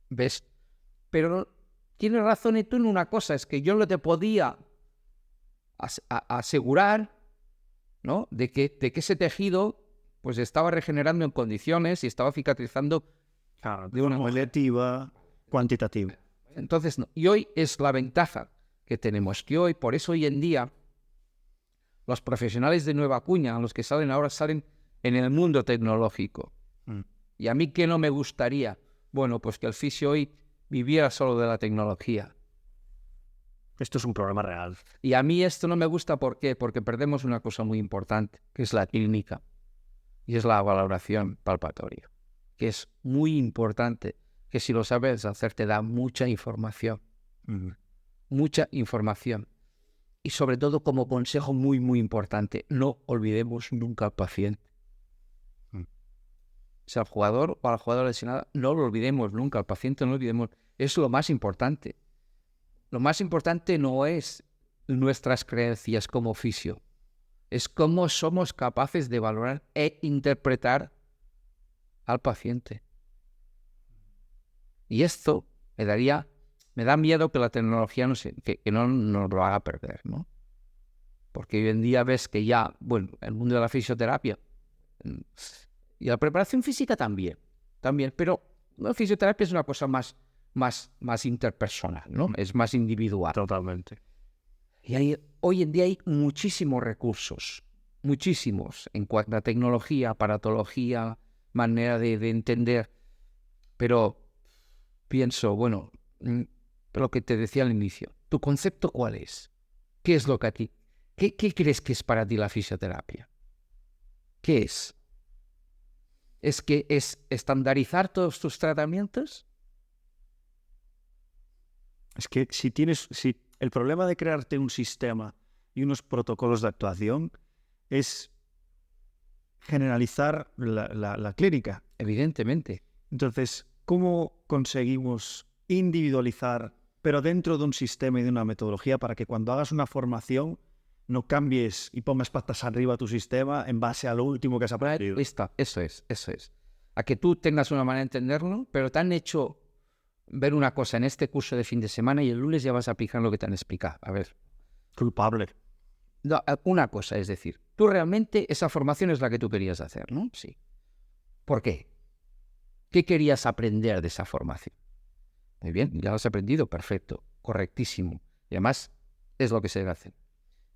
ves, pero tienes razón tú en una cosa, es que yo no te podía asegurar, ¿no?, de que ese tejido pues estaba regenerando en condiciones y estaba cicatrizando
de una manera objetiva, cuantitativa.
Entonces, no. Y hoy es la ventaja que tenemos, que hoy, por eso hoy en día, los profesionales de nueva cuña, los que salen ahora, salen en el mundo tecnológico. ¿Y a mí qué no me gustaría? Bueno, pues que el fisio hoy viviera solo de la tecnología.
Esto es un problema real.
Y a mí esto no me gusta, ¿por qué? Porque perdemos una cosa muy importante, que es la clínica, y es la valoración palpatoria, que es muy importante, que si lo sabes hacer te da mucha información. Mucha información. Y sobre todo, como consejo muy, muy importante, no olvidemos nunca al paciente. O sea, al jugador o a la jugadora lesionada, no lo olvidemos nunca. Al paciente no lo olvidemos. Es lo más importante. Lo más importante no es nuestras creencias como fisio. Es cómo somos capaces de valorar e interpretar al paciente. Y esto me da miedo que la tecnología que no nos lo haga perder, ¿no? Porque hoy en día ves que ya, bueno, el mundo de la fisioterapia y la preparación física también, pero la fisioterapia es una cosa más interpersonal, ¿no? Es más individual.
Totalmente.
Y hoy en día hay muchísimos recursos, muchísimos, en cuanto a tecnología, aparatología, manera de entender. Pero pienso, bueno, lo que te decía al inicio, ¿tu concepto cuál es? ¿Qué es lo que a ti? ¿Qué crees que es para ti la fisioterapia? ¿Qué es? ¿Es que es estandarizar todos tus tratamientos?
Es que si el problema de crearte un sistema y unos protocolos de actuación es generalizar la clínica.
Evidentemente.
Entonces, ¿cómo conseguimos individualizar, pero dentro de un sistema y de una metodología, para que cuando hagas una formación no cambies y pongas patas arriba tu sistema en base a lo último que has aprendido?
Eso es. A que tú tengas una manera de entenderlo, pero te han hecho ver una cosa en este curso de fin de semana y el lunes ya vas a aplicar lo que te han explicado. A ver.
Culpable.
No, una cosa, es decir, tú realmente esa formación es la que tú querías hacer, ¿no? Sí. ¿Por qué? ¿Qué querías aprender de esa formación? Muy bien, ya lo has aprendido, perfecto, correctísimo. Y además es lo que se debe hacer.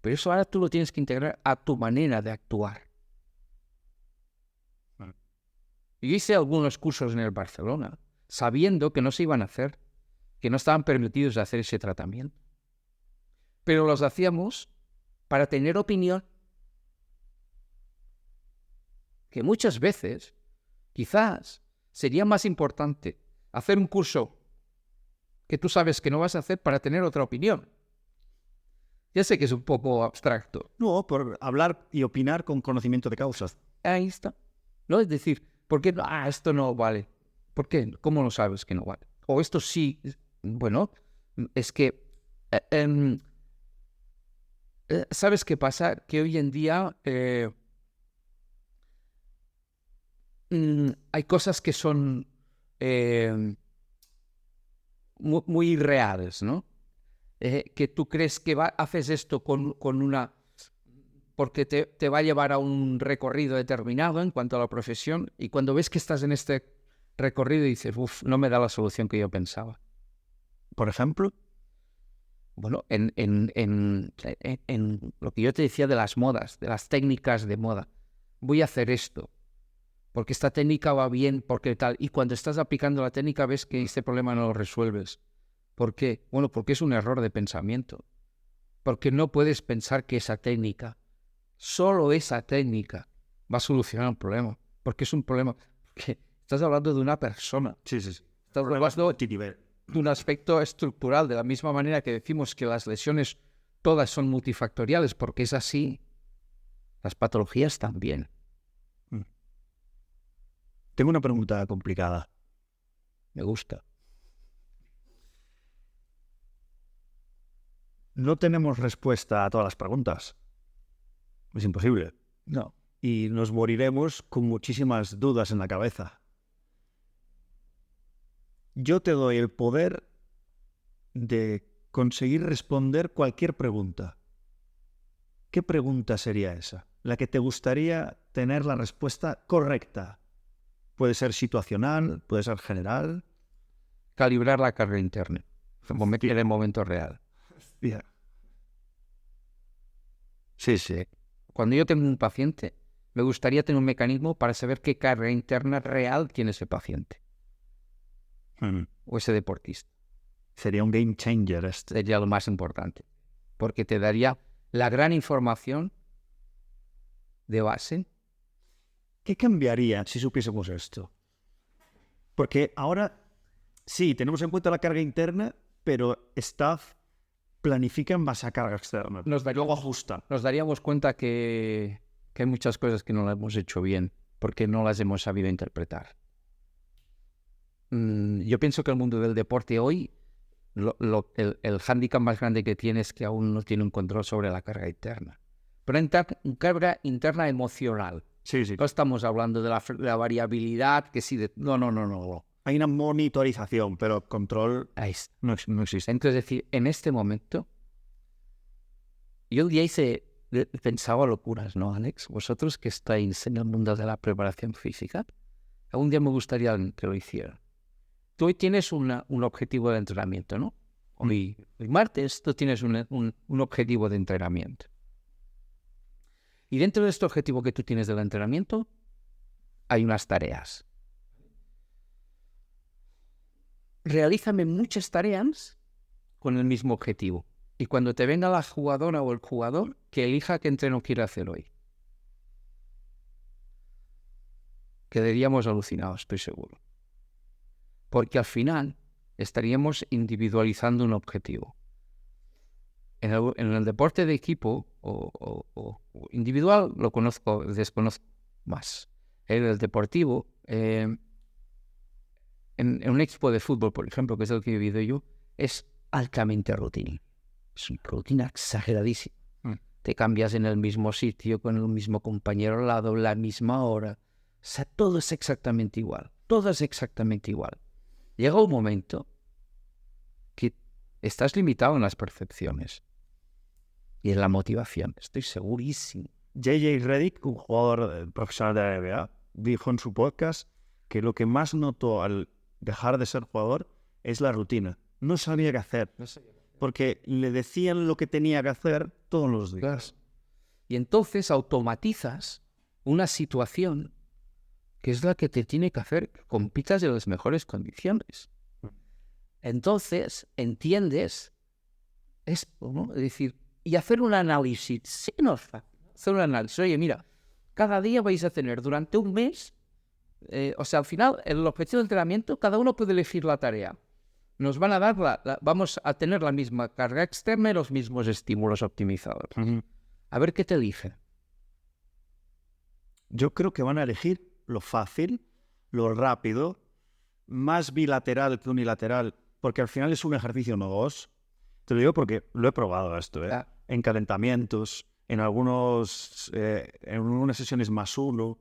Pero eso ahora tú lo tienes que integrar a tu manera de actuar. Yo hice algunos cursos en el Barcelona, sabiendo que no se iban a hacer, que no estaban permitidos hacer ese tratamiento. Pero los hacíamos para tener opinión, que muchas veces, quizás, sería más importante hacer un curso que tú sabes que no vas a hacer para tener otra opinión. Ya sé que es un poco abstracto.
No, por hablar y opinar con conocimiento de causas.
Ahí está. ¿No? Es decir, ¿por qué no? Esto no vale? ¿Por qué? ¿Cómo no sabes que no vale? O esto sí. Bueno, es que... ¿sabes qué pasa? Que hoy en día hay cosas que son muy irreales, ¿no? Que tú crees que haces esto con una... porque te va a llevar a un recorrido determinado en cuanto a la profesión, y cuando ves que estás en este recorrido dices, no me da la solución que yo pensaba.
Por ejemplo,
Bueno, en lo que yo te decía de las modas, de las técnicas de moda, voy a hacer esto, porque esta técnica va bien, porque tal, y cuando estás aplicando la técnica ves que este problema no lo resuelves. ¿Por qué? Bueno, porque es un error de pensamiento, porque no puedes pensar que esa técnica, solo esa técnica, va a solucionar un problema, porque es un problema, que estás hablando de una persona.
sí.
Estás hablando de un aspecto estructural, de la misma manera que decimos que las lesiones todas son multifactoriales, porque es así, las patologías también.
Tengo una pregunta complicada.
Me gusta.
No tenemos respuesta a todas las preguntas. Es imposible.
No.
Y nos moriremos con muchísimas dudas en la cabeza. Yo te doy el poder de conseguir responder cualquier pregunta. ¿Qué pregunta sería esa? La que te gustaría tener la respuesta correcta. Puede ser situacional, puede ser general.
Calibrar la carga interna en el momento real.
Yeah.
Sí. Cuando yo tengo un paciente, me gustaría tener un mecanismo para saber qué carga interna real tiene ese paciente o ese deportista.
Sería un game changer este.
Sería lo más importante, porque te daría la gran información de base.
¿Qué cambiaría si supiésemos esto? Porque ahora sí, tenemos en cuenta la carga interna, pero staff planifica en base a carga externa. Luego ajusta.
Nos daríamos cuenta que hay muchas cosas que no las hemos hecho bien, porque no las hemos sabido interpretar. Yo pienso que el mundo del deporte hoy, el hándicap más grande que tiene es que aún no tiene un control sobre la carga interna. Pero carga interna emocional.
Sí.
No estamos hablando de la variabilidad, que sí... No.
Hay una monitorización, pero control no existe.
Entonces, es decir, en este momento, yo un día pensaba locuras, ¿no, Alex? Vosotros que estáis en el mundo de la preparación física, algún día me gustaría que lo hicieran. Tú hoy tienes un objetivo de entrenamiento, ¿no? Hoy martes tú tienes un objetivo de entrenamiento. Y dentro de este objetivo que tú tienes del entrenamiento, hay unas tareas. Realízame muchas tareas con el mismo objetivo. Y cuando te venga la jugadora o el jugador, que elija qué entreno quiere hacer hoy. Quedaríamos alucinados, estoy seguro. Porque al final estaríamos individualizando un objetivo. En el deporte de equipo o individual desconozco más. En el deportivo, en un equipo de fútbol, por ejemplo, que es el que he vivido yo, es altamente rutina. Es una rutina exageradísima. Te cambias en el mismo sitio, con el mismo compañero al lado, la misma hora. O sea, todo es exactamente igual. Todo es exactamente igual. Llega un momento que estás limitado en las percepciones y en la motivación. Estoy segurísimo.
J.J. Redick, un jugador profesional de la NBA, dijo en su podcast que lo que más notó al dejar de ser jugador es la rutina. No sabía qué hacer. Porque le decían lo que tenía que hacer todos los días.
Claro. Y entonces automatizas una situación que es la que te tiene que hacer que compitas en las mejores condiciones. Entonces entiendes esto, ¿no? Es decir, y hacer un análisis. Sí, no es fácil. Hacer un análisis. Oye, mira, cada día vais a tener durante un mes O sea, al final, el objetivo del entrenamiento, cada uno puede elegir la tarea. Nos van a dar vamos a tener la misma carga externa y los mismos estímulos optimizados. A ver qué te eligen.
Yo creo que van a elegir lo fácil, lo rápido, más bilateral que unilateral, porque al final es un ejercicio, no dos. Te lo digo porque lo he probado esto, ¿eh? En calentamientos, en algunas sesiones más uno.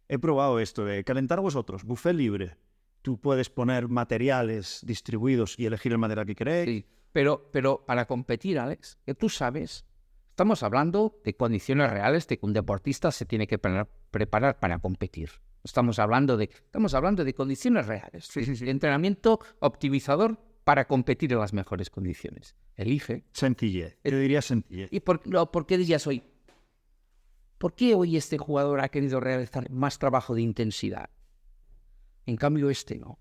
He probado esto de calentar vosotros, buffet libre. Tú puedes poner materiales distribuidos y elegir el material que queréis.
Sí, pero para competir, Alex, que tú sabes, estamos hablando de condiciones reales de que un deportista se tiene que preparar para competir. Estamos hablando de condiciones reales.
Sí.
De entrenamiento optimizador para competir en las mejores condiciones. Elige.
Sencillez. Yo diría sencillez.
¿Y por qué dirías hoy? ¿Por qué hoy este jugador ha querido realizar más trabajo de intensidad? En cambio, este no.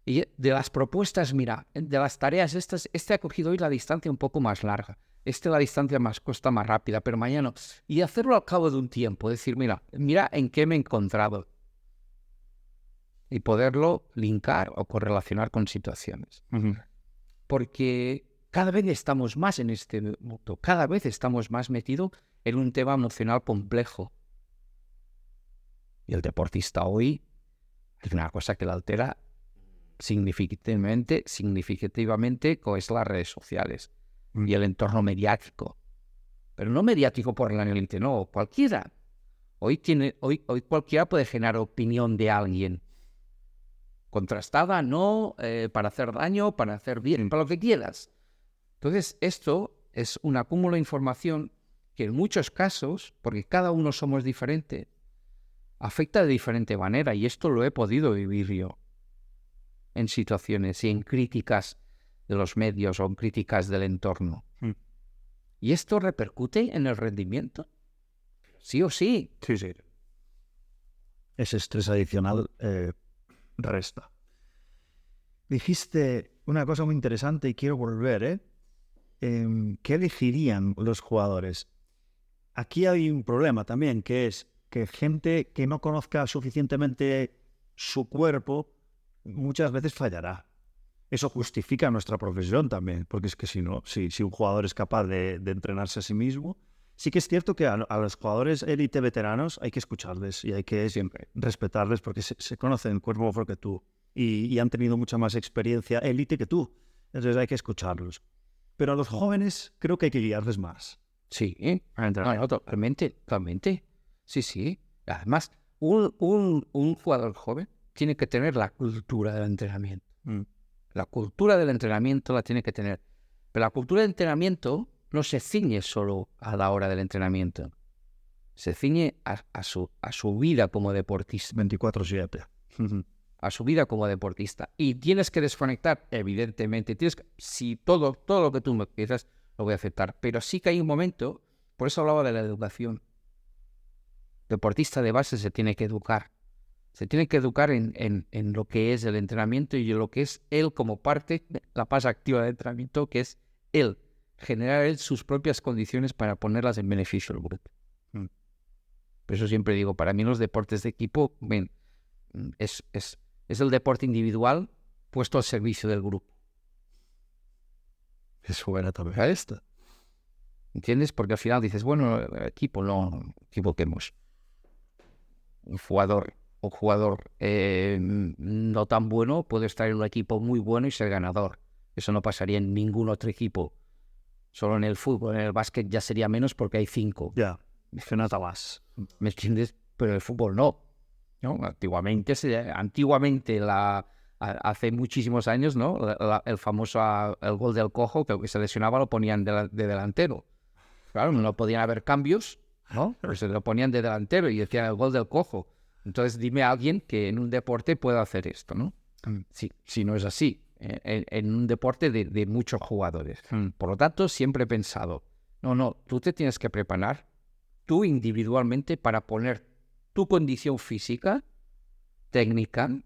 Y de las propuestas, mira, de las tareas estas, este ha cogido hoy la distancia un poco más larga. La distancia más corta, más rápida, pero mañana no. Y hacerlo al cabo de un tiempo. Decir, mira en qué me he encontrado. Y poderlo linkar o correlacionar con situaciones. Porque cada vez estamos más en este mundo. Cada vez estamos más metidos en un tema emocional complejo. Y el deportista hoy es una cosa que le altera significativamente, como es las redes sociales y el entorno mediático. Pero no mediático por la élite, no, cualquiera. Hoy cualquiera puede generar opinión de alguien. Contrastada, no, para hacer daño, para hacer bien, para lo que quieras. Entonces, esto es un acúmulo de información que en muchos casos, porque cada uno somos diferentes, afecta de diferente manera, y esto lo he podido vivir yo en situaciones y en críticas de los medios o en críticas del entorno. ¿Y esto repercute en el rendimiento? Sí o sí.
Sí. Ese estrés adicional resta. Dijiste una cosa muy interesante y quiero volver, ¿qué elegirían los jugadores? Aquí hay un problema también, que es que gente que no conozca suficientemente su cuerpo muchas veces fallará. Eso justifica nuestra profesión también, porque es que si no, si un jugador es capaz de entrenarse a sí mismo, sí que es cierto que a los jugadores élite veteranos hay que escucharles y hay que siempre respetarles porque se conocen cuerpo mejor que tú y han tenido mucha más experiencia élite que tú. Entonces hay que escucharlos. Pero a los jóvenes creo que hay que guiarles más.
Sí, totalmente. Sí. Además, un jugador joven tiene que tener la cultura del entrenamiento. La cultura del entrenamiento la tiene que tener. Pero la cultura del entrenamiento no se ciñe solo a la hora del entrenamiento. Se ciñe a su vida como deportista.
24/7.
A su vida como deportista. Y tienes que desconectar, evidentemente. Si todo lo que tú me quieras, lo voy a aceptar. Pero sí que hay un momento, por eso hablaba de la educación. Deportista de base se tiene que educar. Se tiene que educar en lo que es el entrenamiento y en lo que es él como parte, la fase activa del entrenamiento, que es él, generar él sus propias condiciones para ponerlas en beneficio del grupo. Por eso siempre digo, para mí los deportes de equipo es el deporte individual puesto al servicio del grupo.
Es buena también a esta.
¿Entiendes? Porque al final dices, bueno, equipo, no equivoquemos. Un jugador no tan bueno puede estar en un equipo muy bueno y ser ganador. Eso no pasaría en ningún otro equipo. Solo en el fútbol, en el básquet ya sería menos porque hay 5.
Ya, se nota más.
¿Me entiendes? Pero en el fútbol no. Antiguamente, hace muchísimos años, ¿no? El famoso el gol del cojo, que se lesionaba lo ponían de delantero. Claro, no podían haber cambios, ¿no? Pero se lo ponían de delantero y decían el gol del cojo. Entonces dime a alguien que en un deporte pueda hacer esto, ¿no? Si no es así. En un deporte de muchos jugadores. Por lo tanto, siempre he pensado, no, tú te tienes que preparar tú individualmente para poner tu condición física, técnica, al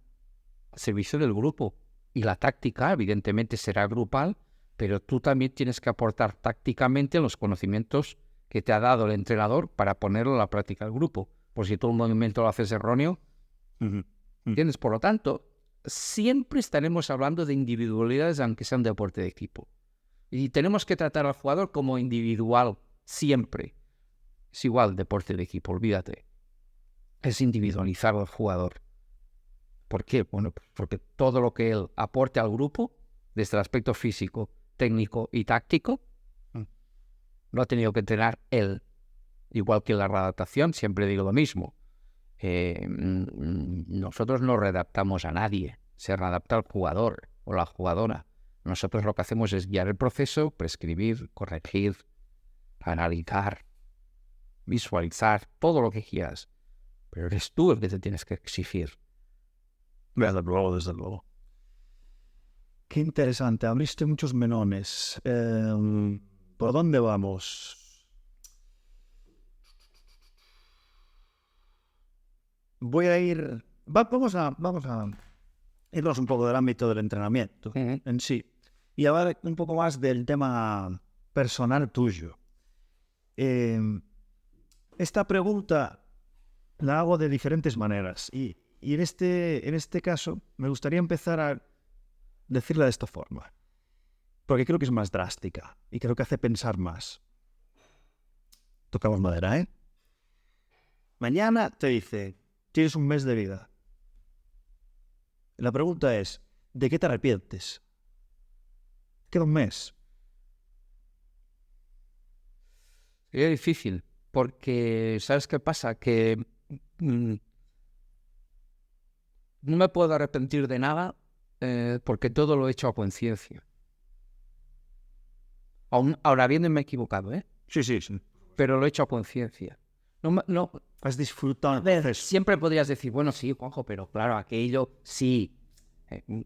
servicio del grupo. Y la táctica, evidentemente, será grupal, pero tú también tienes que aportar tácticamente los conocimientos que te ha dado el entrenador para ponerlo en la práctica del grupo. Por si todo el movimiento lo haces erróneo, ¿Entiendes? Por lo tanto, siempre estaremos hablando de individualidades, aunque sea un deporte de equipo. Y tenemos que tratar al jugador como individual, siempre. Es igual deporte de equipo, olvídate. Es individualizar al jugador. ¿Por qué? Bueno, porque todo lo que él aporte al grupo, desde el aspecto físico, técnico y táctico, lo ha tenido que entrenar él. Igual que la readaptación, siempre digo lo mismo. Nosotros no readaptamos a nadie, se readapta al jugador o la jugadora. Nosotros lo que hacemos es guiar el proceso, prescribir, corregir, analizar, visualizar, todo lo que quieras. Pero eres tú el que te tienes que exigir.
Desde luego, desde luego. Qué interesante, abriste muchos melones. ¿Por dónde vamos? Voy a ir... vamos a irnos un poco del ámbito del entrenamiento en sí. Y hablar un poco más del tema personal tuyo. Esta pregunta la hago de diferentes maneras. Y en este caso me gustaría empezar a decirla de esta forma. Porque creo que es más drástica. Y creo que hace pensar más. Tocamos madera, ¿eh? Mañana te dice... tienes un mes de vida. La pregunta es, ¿de qué te arrepientes? Queda un mes.
Es difícil, porque ¿sabes qué pasa? Que no me puedo arrepentir de nada porque todo lo he hecho a conciencia. Ahora bien, me he equivocado, ¿eh?
Sí.
Pero lo he hecho a conciencia. No,
has disfrutado.
Siempre podrías decir, bueno, sí, Juanjo, pero claro, aquello sí,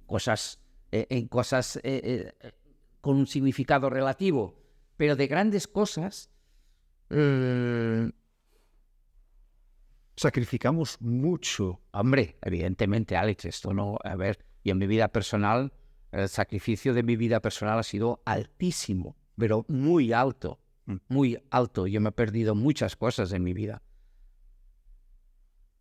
cosas con un significado relativo, pero de grandes cosas
sacrificamos mucho.
Hombre, evidentemente, Alex, esto no, a ver, y en mi vida personal, el sacrificio de mi vida personal ha sido altísimo, pero muy alto. Muy alto. Yo me he perdido muchas cosas en mi vida.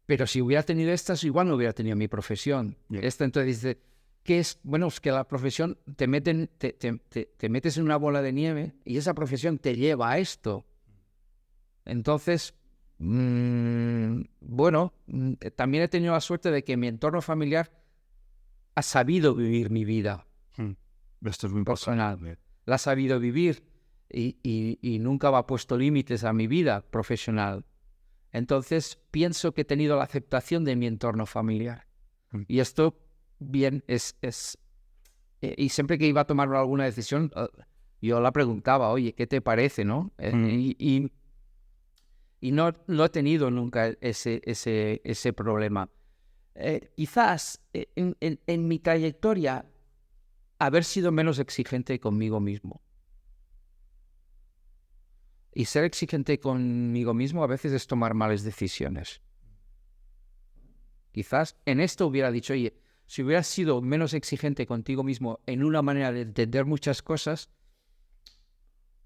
Pero si hubiera tenido estas, igual no hubiera tenido mi profesión. Esta entonces dice, ¿qué es? Bueno, es que la profesión te metes en una bola de nieve y esa profesión te lleva a esto. Entonces, bueno, también he tenido la suerte de que mi entorno familiar ha sabido vivir mi vida.
Esto es muy
personal. La ha sabido vivir. Y nunca me ha puesto límites a mi vida profesional. Entonces, pienso que he tenido la aceptación de mi entorno familiar. Y esto, bien, y siempre que iba a tomar alguna decisión, yo la preguntaba, oye, ¿qué te parece, no? Y no he tenido nunca ese problema. Quizás en mi trayectoria, haber sido menos exigente conmigo mismo. Y ser exigente conmigo mismo a veces es tomar malas decisiones. Quizás en esto hubiera dicho, oye, si hubieras sido menos exigente contigo mismo en una manera de entender muchas cosas,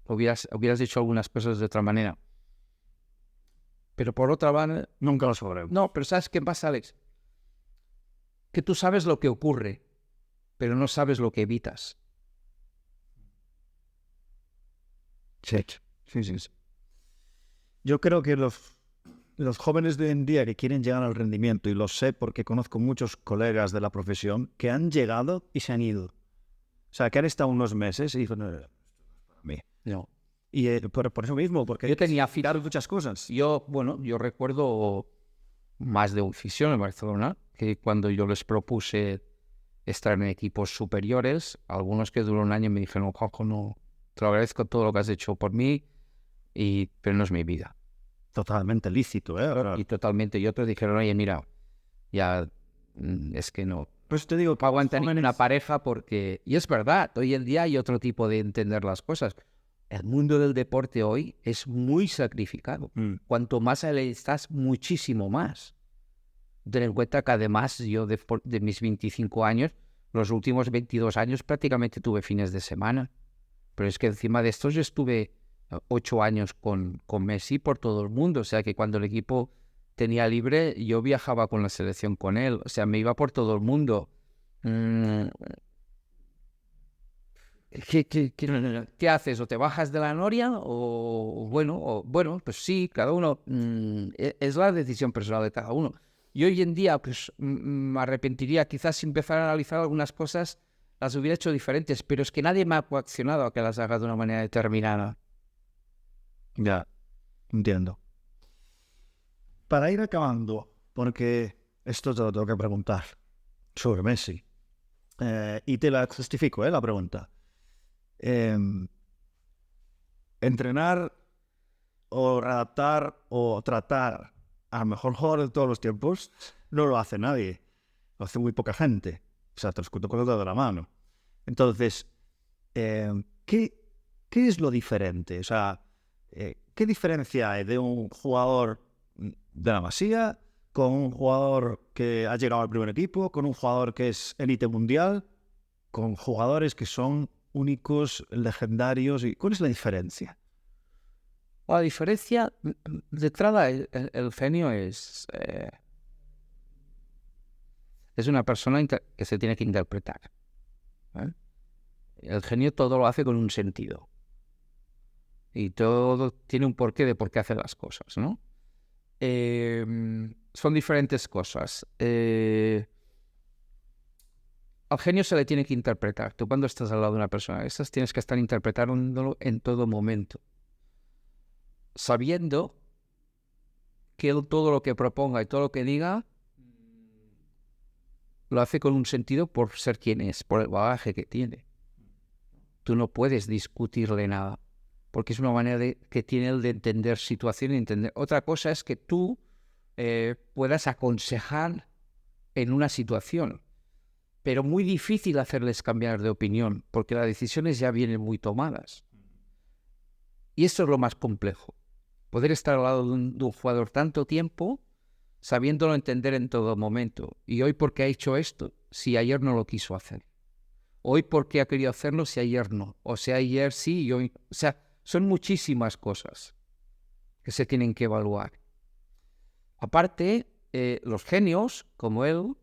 hubieras hecho algunas cosas de otra manera. Pero por otra manera...
nunca lo sabremos.
No, pero ¿sabes qué pasa, Alex? Que tú sabes lo que ocurre, pero no sabes lo que evitas.
Sí. Yo creo que los jóvenes de hoy en día que quieren llegar al rendimiento, y lo sé porque conozco muchos colegas de la profesión que han llegado y se han ido. O sea, que han estado unos meses y dicen, para mí.
No.
Y por eso mismo, porque
yo tenía
muchas cosas.
Yo recuerdo más de un fisio en Barcelona, que cuando yo les propuse estar en equipos superiores, algunos que duró un año me dijeron, Juanjo, no, te lo agradezco todo lo que has hecho por mí, pero no es mi vida.
Totalmente lícito, ¿eh?
Y totalmente. Y otros dijeron, oye, mira, ya es que no.
Pues te digo,
aguantar una pareja porque... Y es verdad, hoy en día hay otro tipo de entender las cosas. El mundo del deporte hoy es muy sacrificado. Cuanto más le estás, muchísimo más. Ten en cuenta que además yo de mis 25 años, los últimos 22 años prácticamente tuve fines de semana. Pero es que encima de estos yo estuve 8 años con Messi por todo el mundo. O sea que cuando el equipo tenía libre, yo viajaba con la selección con él. O sea, me iba por todo el mundo. ¿Qué haces? ¿O te bajas de la noria? Bueno, pues sí, cada uno... es la decisión personal de cada uno. Y hoy en día, pues me arrepentiría quizás si empezar a analizar algunas cosas, las hubiera hecho diferentes, pero es que nadie me ha coaccionado a que las haga de una manera determinada.
Ya, entiendo. Para ir acabando, porque esto te lo tengo que preguntar sobre Messi. Y te la justifico, la pregunta. Entrenar o adaptar o tratar al mejor jugador de todos los tiempos no lo hace nadie. Lo hace muy poca gente. O sea, te los cuento con el dedo de la mano. Entonces, ¿qué es lo diferente? O sea, ¿qué diferencia hay de un jugador de la Masía con un jugador que ha llegado al primer equipo, con un jugador que es élite mundial, con jugadores que son únicos, legendarios? ¿Y cuál es la diferencia?
La diferencia, de entrada, el genio es una persona que se tiene que interpretar. El genio todo lo hace con un sentido. Y todo tiene un porqué de por qué hace las cosas, ¿no? Son diferentes cosas. Al genio se le tiene que interpretar. Tú cuando estás al lado de una persona de esas tienes que estar interpretándolo en todo momento, sabiendo que él todo lo que proponga y todo lo que diga lo hace con un sentido por ser quien es, por el bagaje que tiene. Tú no puedes discutirle nada, porque es una manera que tiene él de entender situación y entender. Otra cosa es que tú puedas aconsejar en una situación, pero muy difícil hacerles cambiar de opinión, porque las decisiones ya vienen muy tomadas. Y esto es lo más complejo. Poder estar al lado de un jugador tanto tiempo, sabiéndolo entender en todo momento. Y hoy, ¿por qué ha hecho esto? Si ayer no lo quiso hacer. Hoy, ¿por qué ha querido hacerlo? Si ayer no. O sea, ayer sí y hoy... O sea, son muchísimas cosas que se tienen que evaluar. Aparte, los genios, como él,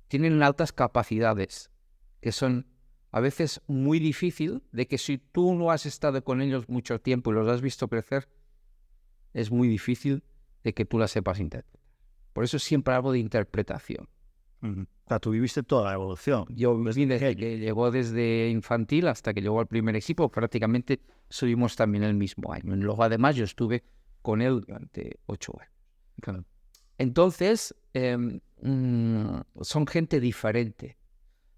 tienen altas capacidades, que son a veces muy difícil de que si tú no has estado con ellos mucho tiempo y los has visto crecer, es muy difícil de que tú las sepas interpretar. Por eso siempre hablo de interpretación.
O sea, tú viviste toda la evolución.
Yo viví desde que llegó desde infantil hasta que llegó al primer equipo, prácticamente subimos también el mismo año. Luego, además, yo estuve con él durante 8 años.
Claro.
Entonces, son gente diferente.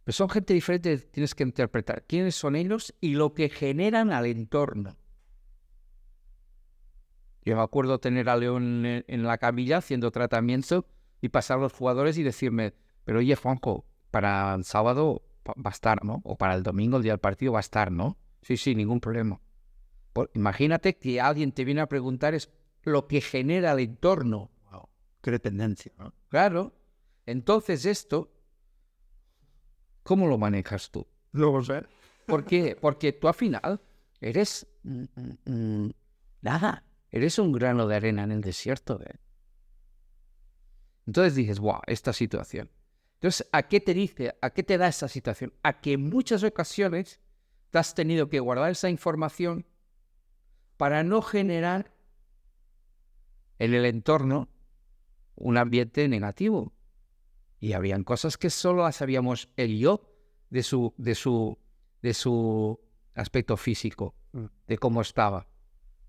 Pero son gente diferente, tienes que interpretar quiénes son ellos y lo que generan al entorno. Yo me acuerdo tener a León en la camilla haciendo tratamiento y pasar los jugadores y decirme, pero oye, Juanjo, para el sábado va a estar, ¿no? O para el domingo, el día del partido, va a estar, ¿no? Sí, ningún problema. Imagínate que alguien te viene a preguntar es lo que genera el entorno.
Wow. Qué dependencia, ¿no?
Claro. Entonces esto, ¿cómo lo manejas tú?
Luego sé.
¿Por qué? Porque tú al final eres nada. Eres un grano de arena en el desierto. Entonces dices, wow, esta situación. Entonces, ¿a qué te dice? ¿A qué te da esta situación? A que en muchas ocasiones te has tenido que guardar esa información para no generar en el entorno un ambiente negativo. Y habrían cosas que solo las sabíamos él y yo de su aspecto físico, de cómo estaba.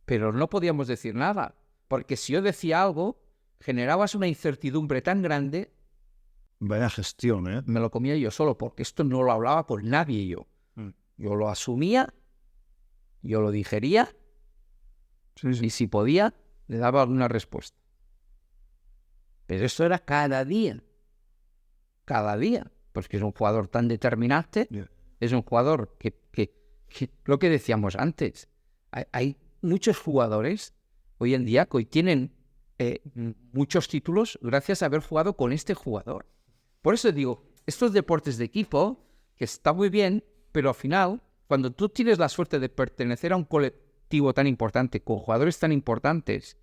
Pero no podíamos decir nada, porque si yo decía algo, generabas una incertidumbre tan grande.
Vaya gestión, ¿eh?
Me lo comía yo solo, porque esto no lo hablaba con nadie yo. Yo lo asumía, yo lo digería, y si podía, le daba alguna respuesta. Pero esto era cada día, porque es un jugador tan determinante, es un jugador que lo que decíamos antes, hay muchos jugadores hoy en día que hoy tienen muchos títulos gracias a haber jugado con este jugador. Por eso digo, estos deportes de equipo, que está muy bien, pero al final, cuando tú tienes la suerte de pertenecer a un colectivo tan importante, con jugadores tan importantes,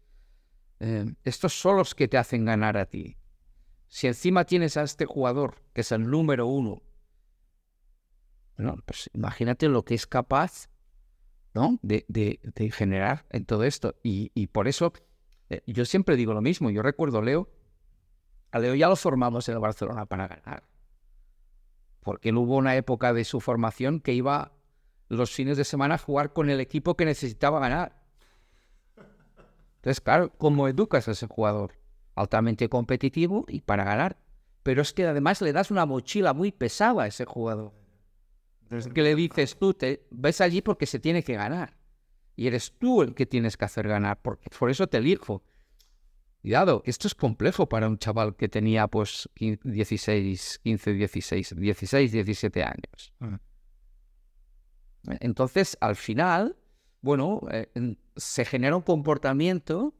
estos son los que te hacen ganar a ti. Si encima tienes a este jugador, que es el número 1, bueno, pues imagínate lo que es capaz, ¿no?, de generar en todo esto. Y por eso yo siempre digo lo mismo. Yo recuerdo a Leo ya lo formamos en el Barcelona para ganar. Porque él hubo una época de su formación que iba los fines de semana a jugar con el equipo que necesitaba ganar. Entonces, claro, ¿cómo educas a ese jugador? Altamente competitivo y para ganar. Pero es que además le das una mochila muy pesada a ese jugador. Que le dices, tú te ves allí porque se tiene que ganar. Y eres tú el que tienes que hacer ganar. Por eso te elijo. Cuidado, esto es complejo para un chaval que tenía pues 16, 15, 16, 16, 17 años. Entonces, al final, bueno, se genera un comportamiento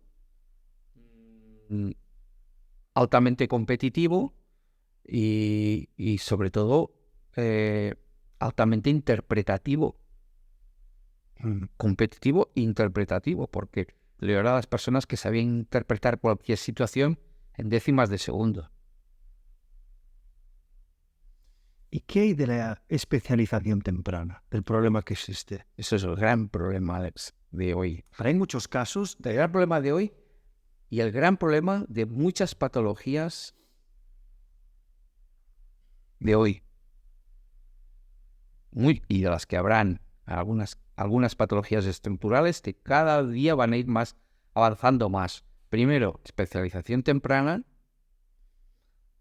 altamente competitivo y sobre todo, altamente interpretativo. Competitivo e interpretativo, porque le era a las personas que sabían interpretar cualquier situación en décimas de segundo.
¿Y qué hay de la especialización temprana, del problema que existe?
Eso es el gran problema, Alex, de hoy.
Pero hay muchos casos.
El gran problema de hoy y el gran problema de muchas patologías de hoy. Y de las que habrán algunas patologías estructurales que cada día van a ir avanzando más. Primero, especialización temprana,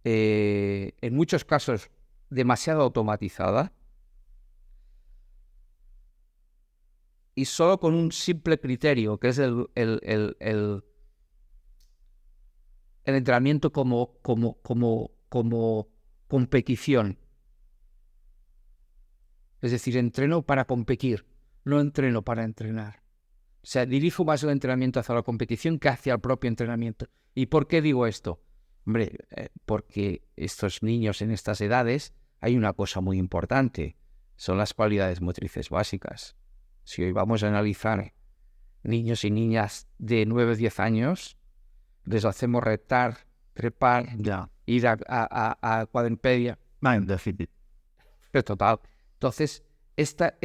en muchos casos demasiado automatizada y solo con un simple criterio, que es el entrenamiento como competición. Es decir, entreno para competir, no entreno para entrenar. O sea, dirijo más el entrenamiento hacia la competición que hacia el propio entrenamiento. ¿Y por qué digo esto? Hombre, porque estos niños en estas edades hay una cosa muy importante. Son las cualidades motrices básicas. Si hoy vamos a analizar niños y niñas de 9 o 10 años, les hacemos retar, trepar, ir a cuadripedia. Pero total. Entonces, esta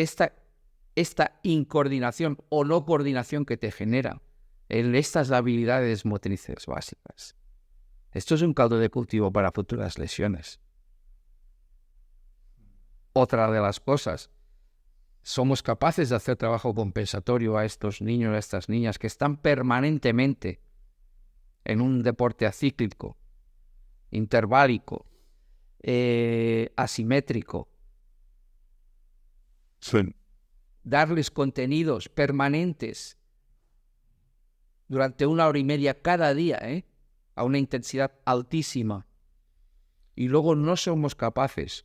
incoordinación o no coordinación que te genera en estas habilidades motrices básicas, esto es un caldo de cultivo para futuras lesiones. Otra de las cosas, somos capaces de hacer trabajo compensatorio a estos niños, a estas niñas que están permanentemente en un deporte acíclico, interválico, asimétrico.
Sí.
Darles contenidos permanentes durante 1 hora y media cada día, a una intensidad altísima, y luego no somos capaces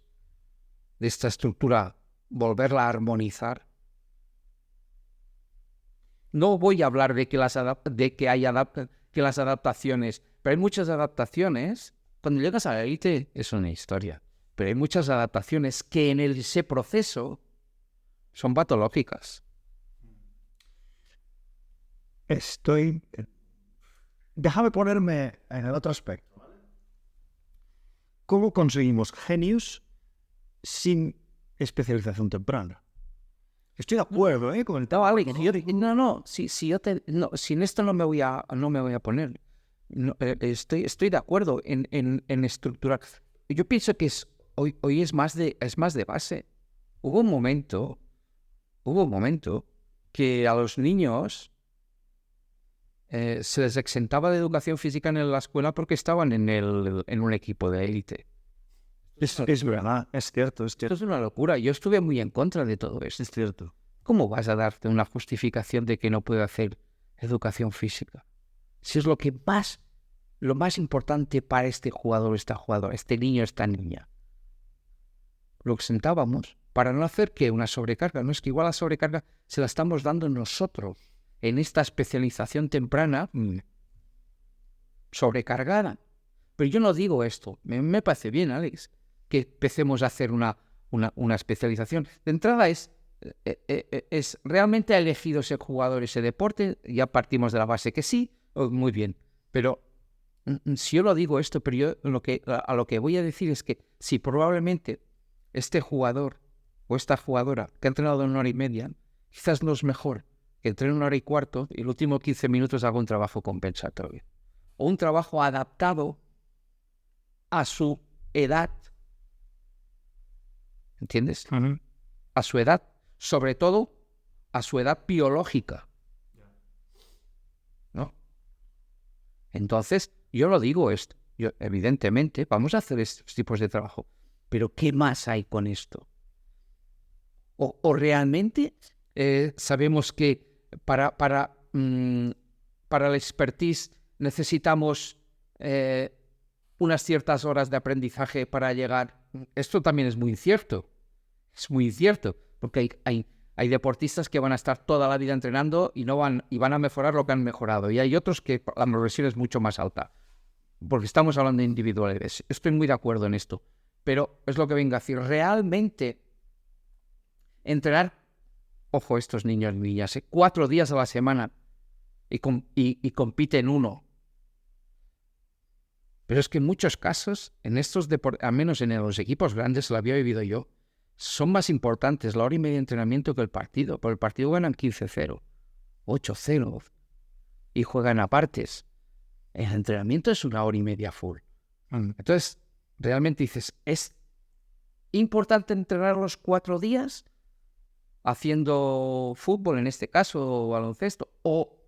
de esta estructura volverla a armonizar. No voy a hablar de que las adaptaciones, pero hay muchas adaptaciones. Cuando llegas a la élite es una historia, pero hay muchas adaptaciones que en ese proceso son patológicas.
Déjame ponerme en el otro aspecto. ¿Cómo conseguimos genios sin especialización temprana? Estoy de acuerdo, con el tema.
Sin esto no me voy a poner. Estoy de acuerdo en estructurar. Yo pienso que hoy es más de base. Hubo un momento que a los niños se les exentaba de educación física en la escuela porque estaban en un equipo de élite.
Es verdad, es cierto.
Esto es una locura. Yo estuve muy en contra de todo esto.
Es cierto.
¿Cómo vas a darte una justificación de que no puede hacer educación física? Si es lo más importante para este jugador, este niño, esta niña. Lo exentábamos para no hacer que una sobrecarga. No es que igual la sobrecarga se la estamos dando nosotros en esta especialización temprana sobrecargada. Pero yo no digo esto. Me parece bien, Alex, que empecemos a hacer una especialización. De entrada es realmente ha elegido ese jugador ese deporte. Ya partimos de la base que sí. muy bien. Pero si yo lo digo esto, pero yo a lo que voy a decir es que si probablemente este jugador o esta jugadora que ha entrenado en 1 hora y media, quizás no es mejor que entrene 1 hora y cuarto y los últimos 15 minutos haga un trabajo compensatorio. O un trabajo adaptado a su edad. ¿Entiendes?
Uh-huh.
A su edad, sobre todo a su edad biológica. ¿No? Entonces, yo lo digo esto. Evidentemente, vamos a hacer estos tipos de trabajo. Pero ¿qué más hay con esto? ¿O realmente sabemos que para el expertise necesitamos unas ciertas horas de aprendizaje para llegar? Esto también es muy incierto. Es muy incierto, porque hay deportistas que van a estar toda la vida entrenando y van a mejorar lo que han mejorado. Y hay otros que la progresión es mucho más alta, porque estamos hablando de individualidades. Estoy muy de acuerdo en esto, pero es lo que vengo a decir. Realmente entrenar, ojo, estos niños y niñas, 4 días a la semana y compiten 1. Pero es que en muchos casos, en estos deportes, al menos en los equipos grandes, lo había vivido yo, son más importantes la 1 hora y media de entrenamiento que el partido. Por el partido ganan 15-0, 8-0 y juegan a partes. El entrenamiento es 1 hora y media full. Entonces, realmente dices, ¿es importante entrenar los 4 días haciendo fútbol, en este caso, o baloncesto? ¿O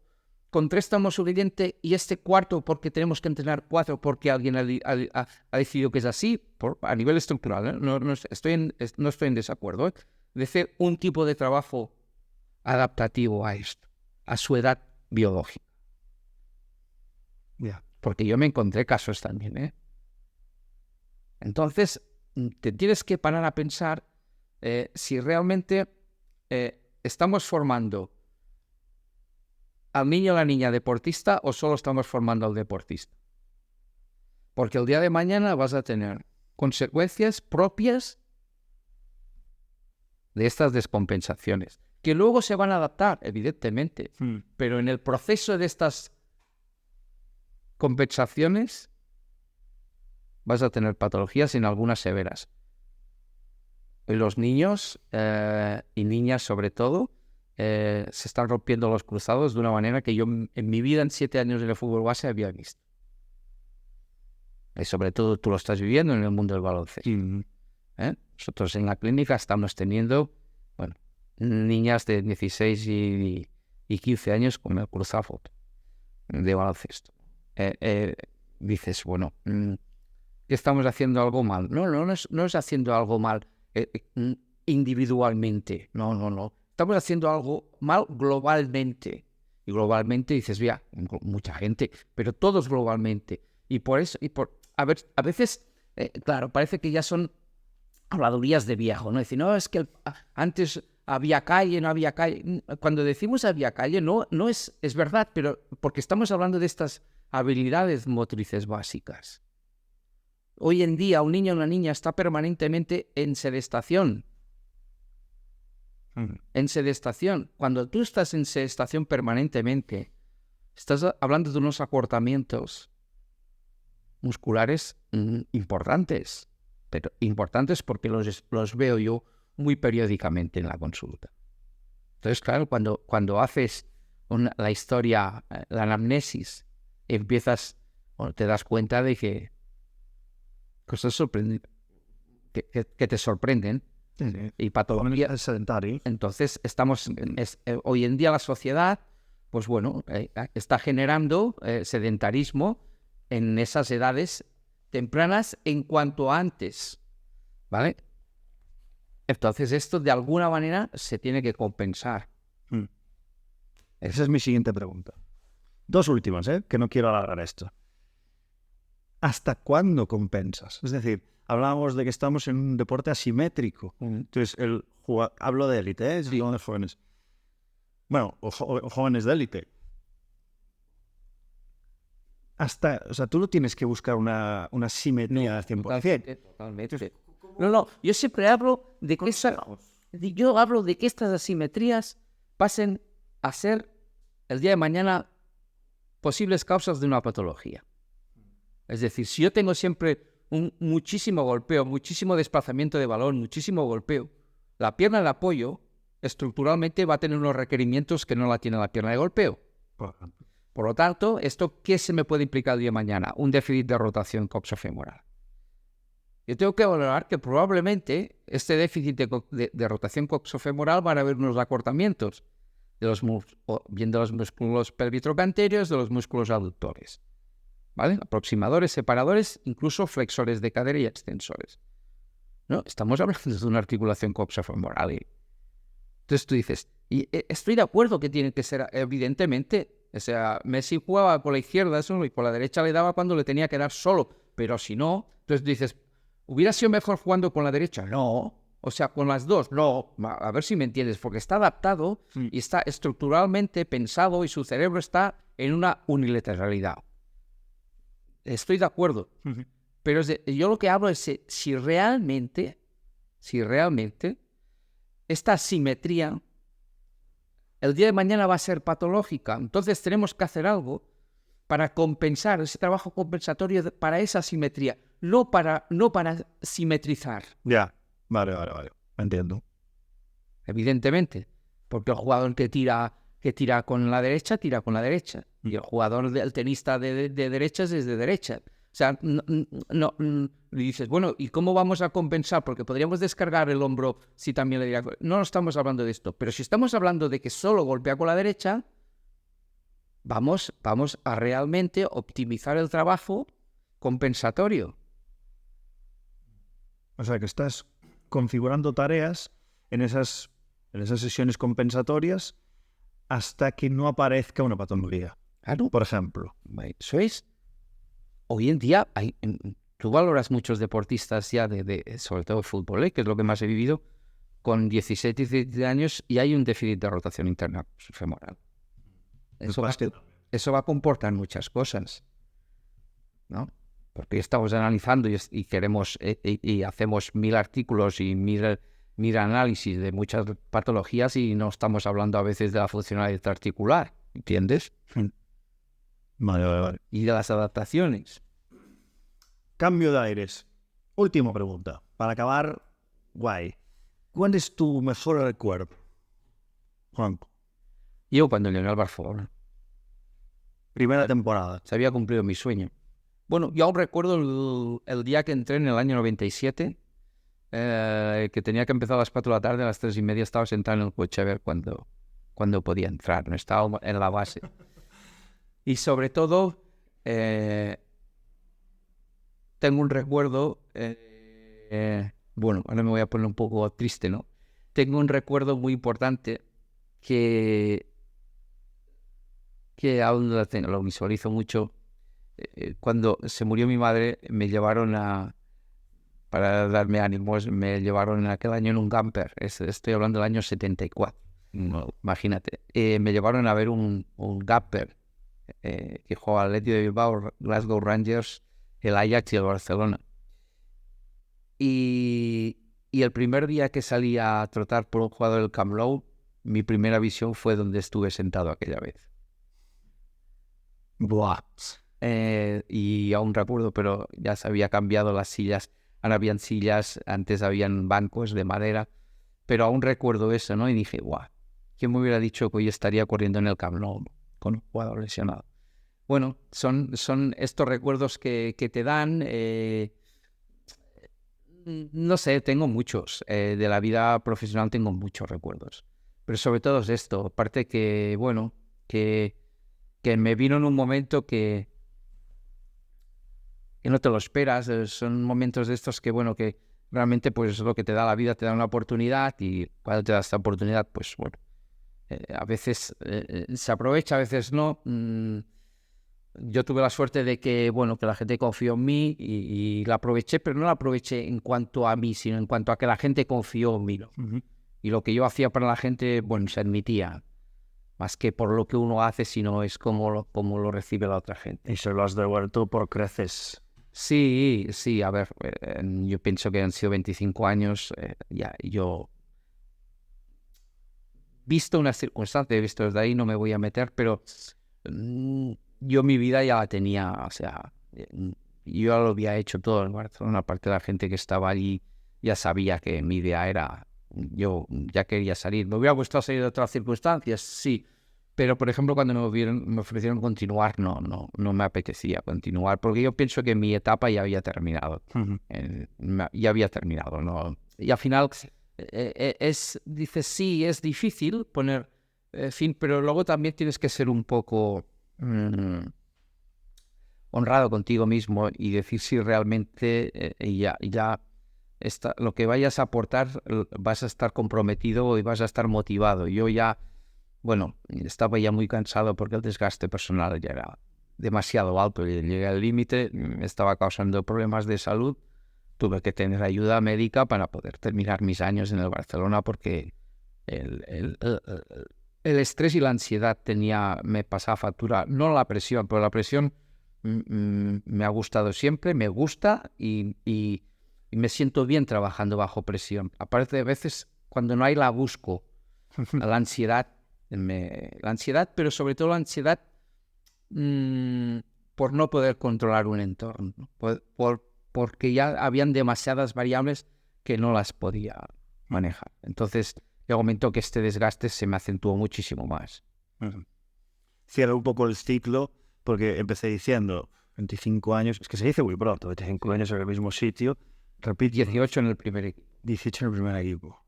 contrastamos suficiente y este cuarto porque tenemos que entrenar 4 porque alguien ha decidido que es así a nivel estructural? No estoy en desacuerdo. De hacer un tipo de trabajo adaptativo a esto, a su edad biológica.
Yeah.
Porque yo me encontré casos también. Entonces, te tienes que parar a pensar si realmente estamos formando al niño o la niña deportista o solo estamos formando al deportista. Porque el día de mañana vas a tener consecuencias propias de estas descompensaciones, que luego se van a adaptar, evidentemente, pero en el proceso de estas compensaciones vas a tener patologías, en algunas severas. Y los niños y niñas sobre todo se están rompiendo los cruzados de una manera que yo en mi vida en 7 años en el fútbol base había visto. Y sobre todo tú lo estás viviendo en el mundo del baloncesto. Nosotros en la clínica estamos teniendo niñas de 16 y 15 años con el cruzado de baloncesto. Dices, bueno, ¿estamos haciendo algo mal? No es haciendo algo mal individualmente. No. Estamos haciendo algo mal globalmente. Y globalmente dices, mira, mucha gente, pero todos globalmente. Y por eso, a veces, claro, parece que ya son habladurías de viejo, ¿no? Decir, no, es que antes había calle, no había calle. Cuando decimos había calle, no es verdad, pero porque estamos hablando de estas habilidades motrices básicas. Hoy en día un niño o una niña está permanentemente en sedestación. En sedestación. Cuando tú estás en sedestación permanentemente, estás hablando de unos acortamientos musculares importantes. Pero importantes porque los veo yo muy periódicamente en la consulta. Entonces, claro, cuando haces la historia, la anamnesis, empiezas, te das cuenta de que cosas que te sorprenden.
Sí.
Y patología
sedentario.
Entonces, hoy en día la sociedad, pues bueno, está generando sedentarismo en esas edades tempranas en cuanto antes, ¿vale? Entonces, esto de alguna manera se tiene que compensar.
Esa es mi siguiente pregunta. 2 últimas, que no quiero alargar esto. ¿Hasta cuándo compensas? Es decir, hablábamos de que estamos en un deporte asimétrico. Entonces, hablo de élite, sí. No de jóvenes. Bueno, o jóvenes de élite. O sea, tú no tienes que buscar una simetría al 100%.
Totalmente. No, yo siempre hablo de que estas asimetrías pasen a ser el día de mañana posibles causas de una patología. Es decir, si yo tengo siempre muchísimo golpeo, muchísimo desplazamiento de balón, muchísimo golpeo, la pierna de apoyo estructuralmente va a tener unos requerimientos que no la tiene la pierna de golpeo. Por lo tanto, ¿esto qué se me puede implicar el día de mañana? Un déficit de rotación coxofemoral. Yo tengo que valorar que probablemente este déficit de rotación coxofemoral van a haber unos acortamientos bien de los músculos pelvitrocanterios, de los músculos aductores, ¿vale? Aproximadores, separadores, incluso flexores de cadera y extensores, ¿no? Estamos hablando de una articulación coxofemoral. Entonces tú dices, y estoy de acuerdo que tiene que ser, evidentemente, o sea, Messi jugaba con la izquierda eso, y con la derecha le daba cuando le tenía que dar solo, pero si no, entonces dices, ¿hubiera sido mejor jugando con la derecha? No. O sea, con las dos, no. A ver si me entiendes, porque está adaptado y está estructuralmente pensado y su cerebro está en una unilateralidad. Estoy de acuerdo. Pero yo lo que hablo es si realmente esta asimetría el día de mañana va a ser patológica. Entonces tenemos que hacer algo para compensar ese trabajo compensatorio para esa asimetría, no para simetrizar.
Ya, vale, entiendo.
Evidentemente, porque el jugador que tira con la derecha, tira con la derecha. Y el jugador del tenista de derechas es de derecha. O sea, no, dices, bueno, ¿y cómo vamos a compensar? Porque podríamos descargar el hombro si también le diría... No estamos hablando de esto, pero si estamos hablando de que solo golpea con la derecha, vamos a realmente optimizar el trabajo compensatorio.
O sea, que estás configurando tareas en esas sesiones compensatorias hasta que no aparezca una patología.
Claro.
Por ejemplo.
Eso es. Hoy en día, tú valoras muchos deportistas ya, sobre todo el fútbol, que es lo que más he vivido, con 16, 17 años y hay un déficit de rotación interna femoral. Eso va a comportar muchas cosas, ¿no? Porque estamos analizando y queremos y hacemos 1000 artículos y 1000 análisis de muchas patologías y no estamos hablando a veces de la funcionalidad articular, ¿entiendes?
Vale.
Y de las adaptaciones.
Cambio de aires. Última pregunta. Para acabar, guay. ¿Cuál es tu mejor recuerdo, Juanjo?
Yo cuando llegué al Barcelona.
Primera temporada.
Se había cumplido mi sueño. Bueno, yo aún recuerdo el día que entré en el año 97, que tenía que empezar a las 4 de la tarde, a las 3:30 estaba sentado en el coche a ver cuándo podía entrar. No estaba en la base. Y sobre todo, tengo un recuerdo, bueno, ahora me voy a poner un poco triste, ¿no? Tengo un recuerdo muy importante que aún lo visualizo mucho. Cuando se murió mi madre, me llevaron para darme ánimos, me llevaron en aquel año en un camper. Estoy hablando del año 74. No, imagínate. Me llevaron a ver un camper que jugaba al Athletic de Bilbao, Glasgow Rangers, el Ajax y el Barcelona. Y el primer día que salí a trotar por un jugador del Camp Nou, mi primera visión fue donde estuve sentado aquella vez.
Buah.
Y aún recuerdo, pero ya se había cambiado las sillas. Ahora habían sillas, antes habían bancos de madera, pero aún recuerdo eso, ¿no? Y dije, guau, ¿quién me hubiera dicho que hoy estaría corriendo en el Camp Nou con un jugador lesionado? Bueno, son estos recuerdos que te dan. No sé, tengo muchos. De la vida profesional tengo muchos recuerdos. Pero sobre todo es esto. Aparte que, bueno, que me vino en un momento que no te lo esperas. Son momentos de estos que, bueno, que realmente pues es lo que te da la vida, te da una oportunidad y cuando te da esta oportunidad, pues bueno, a veces se aprovecha, a veces no. Yo tuve la suerte de que, bueno, que la gente confió en mí y la aproveché, pero no la aproveché en cuanto a mí, sino en cuanto a que la gente confió en mí, ¿no? Y lo que yo hacía para la gente, bueno, se admitía. Más que por lo que uno hace, sino es como lo recibe la otra gente.
Y se lo has devuelto por creces.
Sí, a ver, yo pienso que han sido 25 años, ya, yo visto una circunstancia, he visto desde ahí, no me voy a meter, pero yo mi vida ya la tenía, o sea, yo ya lo había hecho todo en Barcelona. Aparte de la gente que estaba allí ya sabía que mi idea era, yo ya quería salir. ¿Me hubiera gustado salir de otras circunstancias? Sí. Pero, por ejemplo, cuando me ofrecieron continuar, no me apetecía continuar, porque yo pienso que mi etapa ya había terminado. Ya había terminado, ¿no? Y al final, dices, sí, es difícil poner fin, pero luego también tienes que ser un poco honrado contigo mismo y decir si realmente lo que vayas a aportar vas a estar comprometido y vas a estar motivado. Yo ya, bueno, estaba ya muy cansado porque el desgaste personal ya era demasiado alto. Llegué al límite, me estaba causando problemas de salud. Tuve que tener ayuda médica para poder terminar mis años en el Barcelona porque el estrés y la ansiedad me pasaba factura. No la presión, pero la presión me ha gustado siempre, me gusta y me siento bien trabajando bajo presión. Aparte de veces, cuando no hay la busco. La ansiedad, pero sobre todo la ansiedad por no poder controlar un entorno, porque ya habían demasiadas variables que no las podía manejar. Entonces, llegó un momento que este desgaste se me acentuó muchísimo más.
Cierro un poco el ciclo, porque empecé diciendo 25 años, es que se dice muy pronto, 25 años en el mismo sitio. Repito,
18 en el primer equipo.
18 en el primer equipo.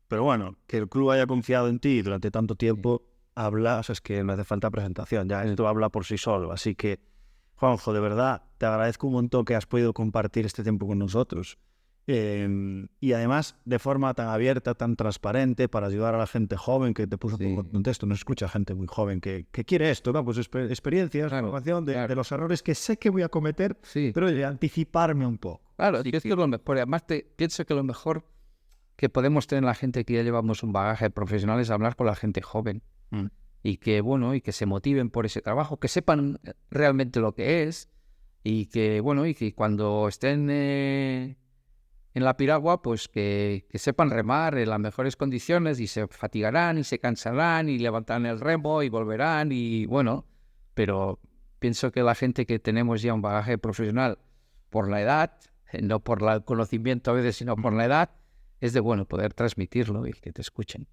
Pero bueno, que el club haya confiado en ti durante tanto tiempo, habla, o sea, es que no hace falta presentación, ya esto habla por sí solo. Así que, Juanjo, de verdad, te agradezco un montón que has podido compartir este tiempo con nosotros. Y además, de forma tan abierta, tan transparente, para ayudar a la gente joven que te puso en contexto. Nos escucha gente muy joven que quiere esto, ¿no? Pues experiencias, información de los errores que sé que voy a cometer, pero de anticiparme un poco.
Claro, es lo mejor. Además, pienso que lo mejor que podemos tener la gente que ya llevamos un bagaje profesional es hablar con la gente joven y que se motiven por ese trabajo, que sepan realmente lo que es y que cuando estén en la piragua, pues que sepan remar en las mejores condiciones y se fatigarán y se cansarán y levantarán el remo y volverán pero pienso que la gente que tenemos ya un bagaje profesional por la edad, no por el conocimiento a veces, sino por la edad, es de poder transmitirlo y que te escuchen.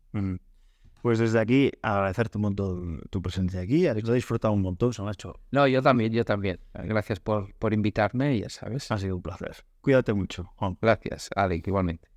Pues desde aquí agradecerte un montón tu presencia aquí. Lo he disfrutado un montón, se me ha hecho.
No, yo también. Gracias por invitarme, ya sabes.
Ha sido un placer. Cuídate mucho, Juan.
Gracias, Alex, igualmente.